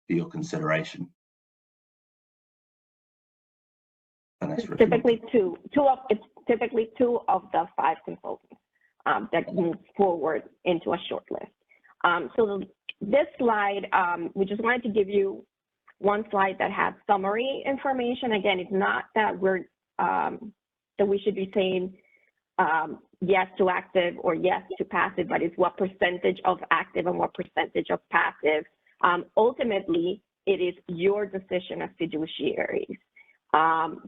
for your consideration. It's typically two of the 5 consultants that move forward into a shortlist. So this slide, we just wanted to give you one slide that has summary information. Again, it's not that that we should be saying yes to active or yes to passive, but it's what percentage of active and what percentage of passive. Ultimately, it is your decision as fiduciaries.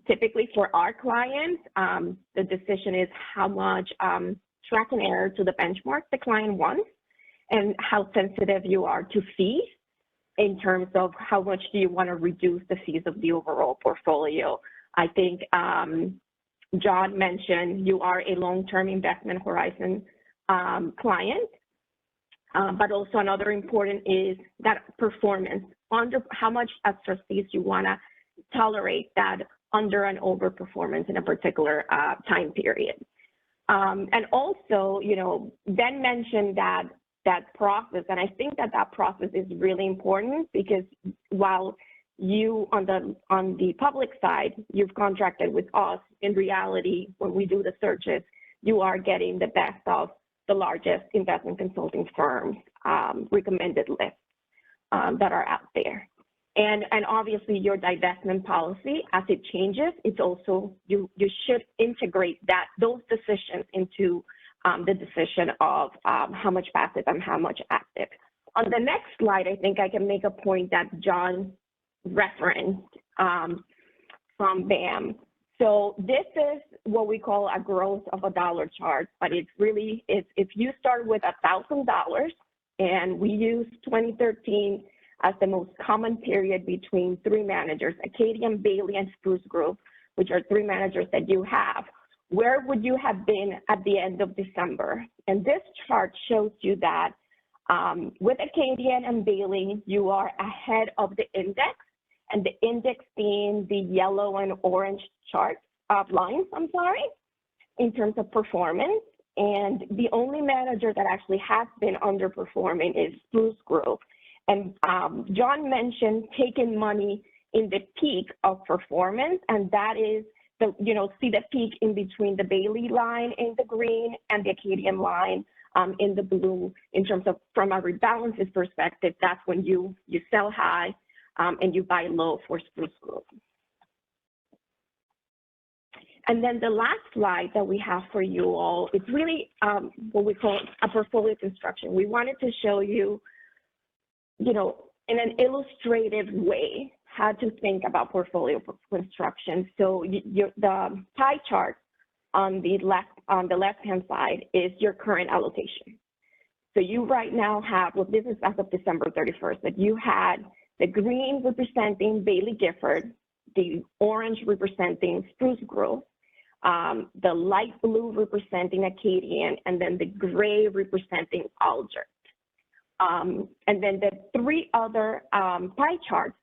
Typically for our clients, the decision is how much track and error to the benchmark the client wants and how sensitive you are to fees in terms of how much do you want to reduce the fees of the overall portfolio. I think John mentioned you are a long-term investment horizon client, but also another important is that performance, under how much as trustees you want to tolerate that under and over performance in a particular time period. And also, Ben mentioned that process, and I think that process is really important because while you on the public side, you've contracted with us, in reality, when we do the searches, you are getting the best of the largest investment consulting firms recommended lists that are out there. And obviously your divestment policy, as it changes, it's also, you should integrate those decisions into the decision of how much passive and how much active. On the next slide, I think I can make a point that John referenced from BAM. So this is what we call a growth of a dollar chart, but it's really, if you start with $1,000 and we use 2013 as the most common period between 3 managers, Acadian, Bailey, and Spruce Group, which are 3 managers that you have, where would you have been at the end of December? And this chart shows you that With Acadian and Bailey, you are ahead of the index, and the index being the yellow and orange chart lines, in terms of performance. And the only manager that actually has been underperforming is Spruce Grove. And John mentioned taking money in the peak of performance, and that is see the peak in between the Bailey line in the green and the Acadian line in the blue. In terms of from a rebalances perspective, that's when you sell high and you buy low for Spruce Grove. And then the last slide that we have for you all, it's really what we call a portfolio construction. We wanted to show you, in an illustrative way, how to think about portfolio construction. So the pie chart on the left-hand side is your current allocation. So you right now have, this is as of December 31st, that you had the green representing Bailey Gifford, the orange representing Spruce Grove, the light blue representing Acadian, and then the gray representing Alger. And then the three other pie charts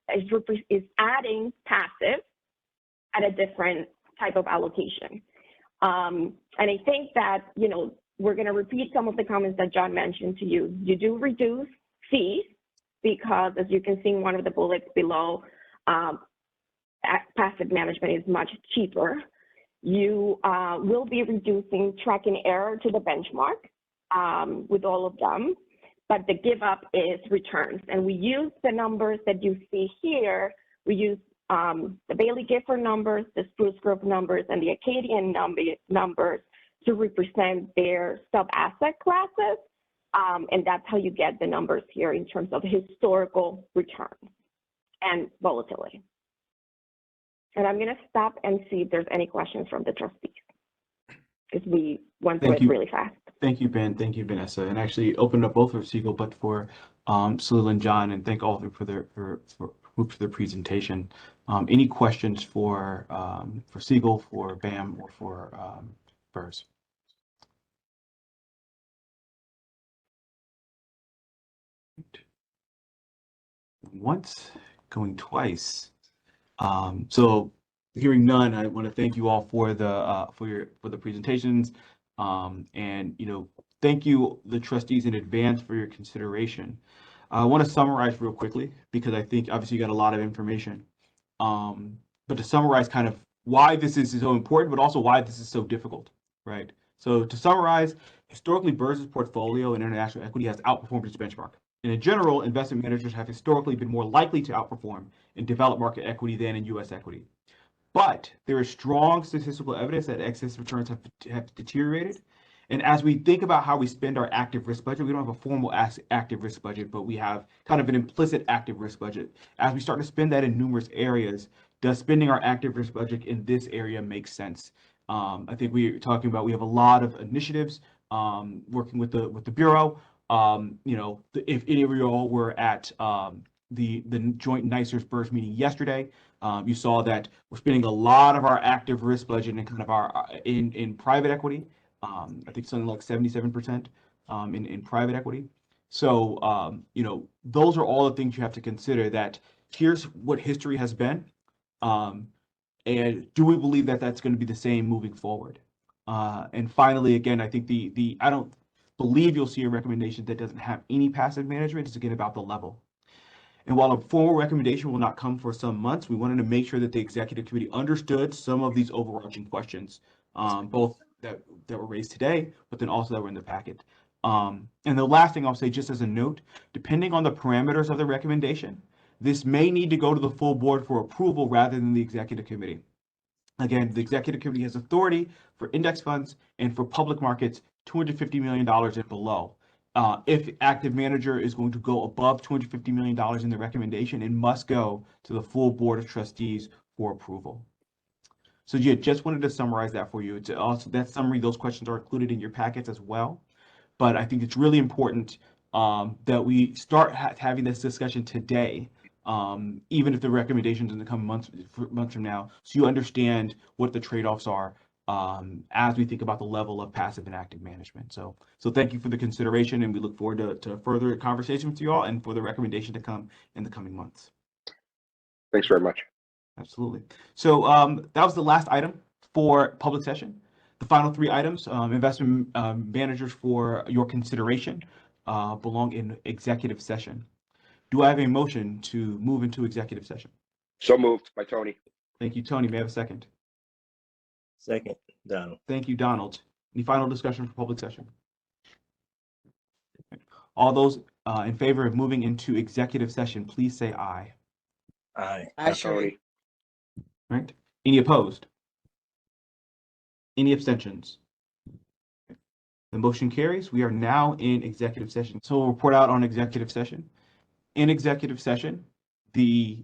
is adding passive at a different type of allocation. And I think that, we're going to repeat some of the comments that John mentioned to you. You do reduce fees because, as you can see in one of the bullets below, passive management is much cheaper. You will be reducing tracking error to the benchmark with all of them, but the give up is returns. And we use the numbers that you see here. We use the Bailey Gifford numbers, the Spruce Grove numbers, and the Acadian numbers to represent their sub-asset classes. And that's how you get the numbers here in terms of historical returns and volatility. And I'm going to stop and see if there's any questions from the trustees, because we went through it really fast. Thank you, Ben. Thank you, Vanessa. And actually opened up both for Siegel, but for Salil and John, and thank all of them for their presentation. Any questions for Siegel, for BAM, or for BERS? Once, going twice. So hearing none, I want to thank you all for the presentations, and thank you the trustees in advance for your consideration. I want to summarize real quickly because I think obviously you got a lot of information, but to summarize kind of why this is so important, but also why this is so difficult, right? So to summarize, historically, BERS's portfolio in international equity has outperformed its benchmark. In general, investment managers have historically been more likely to outperform in developed market equity than in U.S. equity. But there is strong statistical evidence that excess returns have deteriorated. And as we think about how we spend our active risk budget, we don't have a formal active risk budget, but we have kind of an implicit active risk budget. As we start to spend that in numerous areas, does spending our active risk budget in this area make sense? I think we have a lot of initiatives working with the Bureau. If any of you all were at the joint NYCBERS meeting yesterday, you saw that we're spending a lot of our active risk budget in kind of our in private equity. I think something like 77% in private equity. So those are all the things you have to consider. That here's what history has been, and do we believe that that's going to be the same moving forward? And finally, again, I think I don't believe you'll see a recommendation that doesn't have any passive management. It's again about the level. And while a formal recommendation will not come for some months, we wanted to make sure that the executive committee understood some of these overarching questions, both that were raised today, but then also that were in the packet. And the last thing I'll say, just as a note, depending on the parameters of the recommendation, this may need to go to the full board for approval rather than the executive committee. Again, the executive committee has authority for index funds and for public markets $250 million and below. If active manager is going to go above $250 million in the recommendation, it must go to the full board of trustees for approval. So yeah, just wanted to summarize that for you. It's also that summary, those questions are included in your packets as well. But I think it's really important that we start having this discussion today, even if the recommendations in the coming months from now, so you understand what the trade-offs are as we think about the level of passive and active management. So thank you for the consideration, and we look forward to further conversation with you all and for the recommendation to come in the coming months. Thanks very much. Absolutely. So that was the last item for public session. The final three items, investment managers for your consideration, belong in executive session. Do I have a motion to move into executive session? So moved by Tony. Thank you, Tony. May I have a second? Second, Donald. Thank you, Donald. Any final discussion for public session? All those in favor of moving into executive session, please say aye. Aye. Tony. Right? Any opposed? Any abstentions? The motion carries. We are now in executive session. So we'll report out on executive session. In executive session, the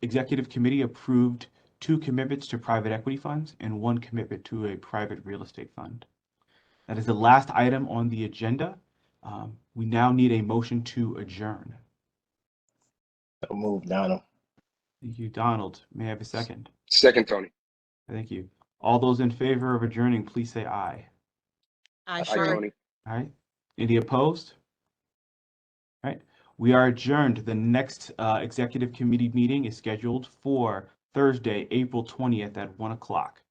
executive committee approved 2 commitments to private equity funds and 1 commitment to a private real estate fund. That is the last item on the agenda. We now need a motion to adjourn. So move, Donald. Thank you, Donald. May I have a second? Second, Tony. Thank you. All those in favor of adjourning, please say aye. Aye, Aye, Tony. All right. Any opposed? All right. We are adjourned. The next executive committee meeting is scheduled for Thursday, April 20th at 1 o'clock.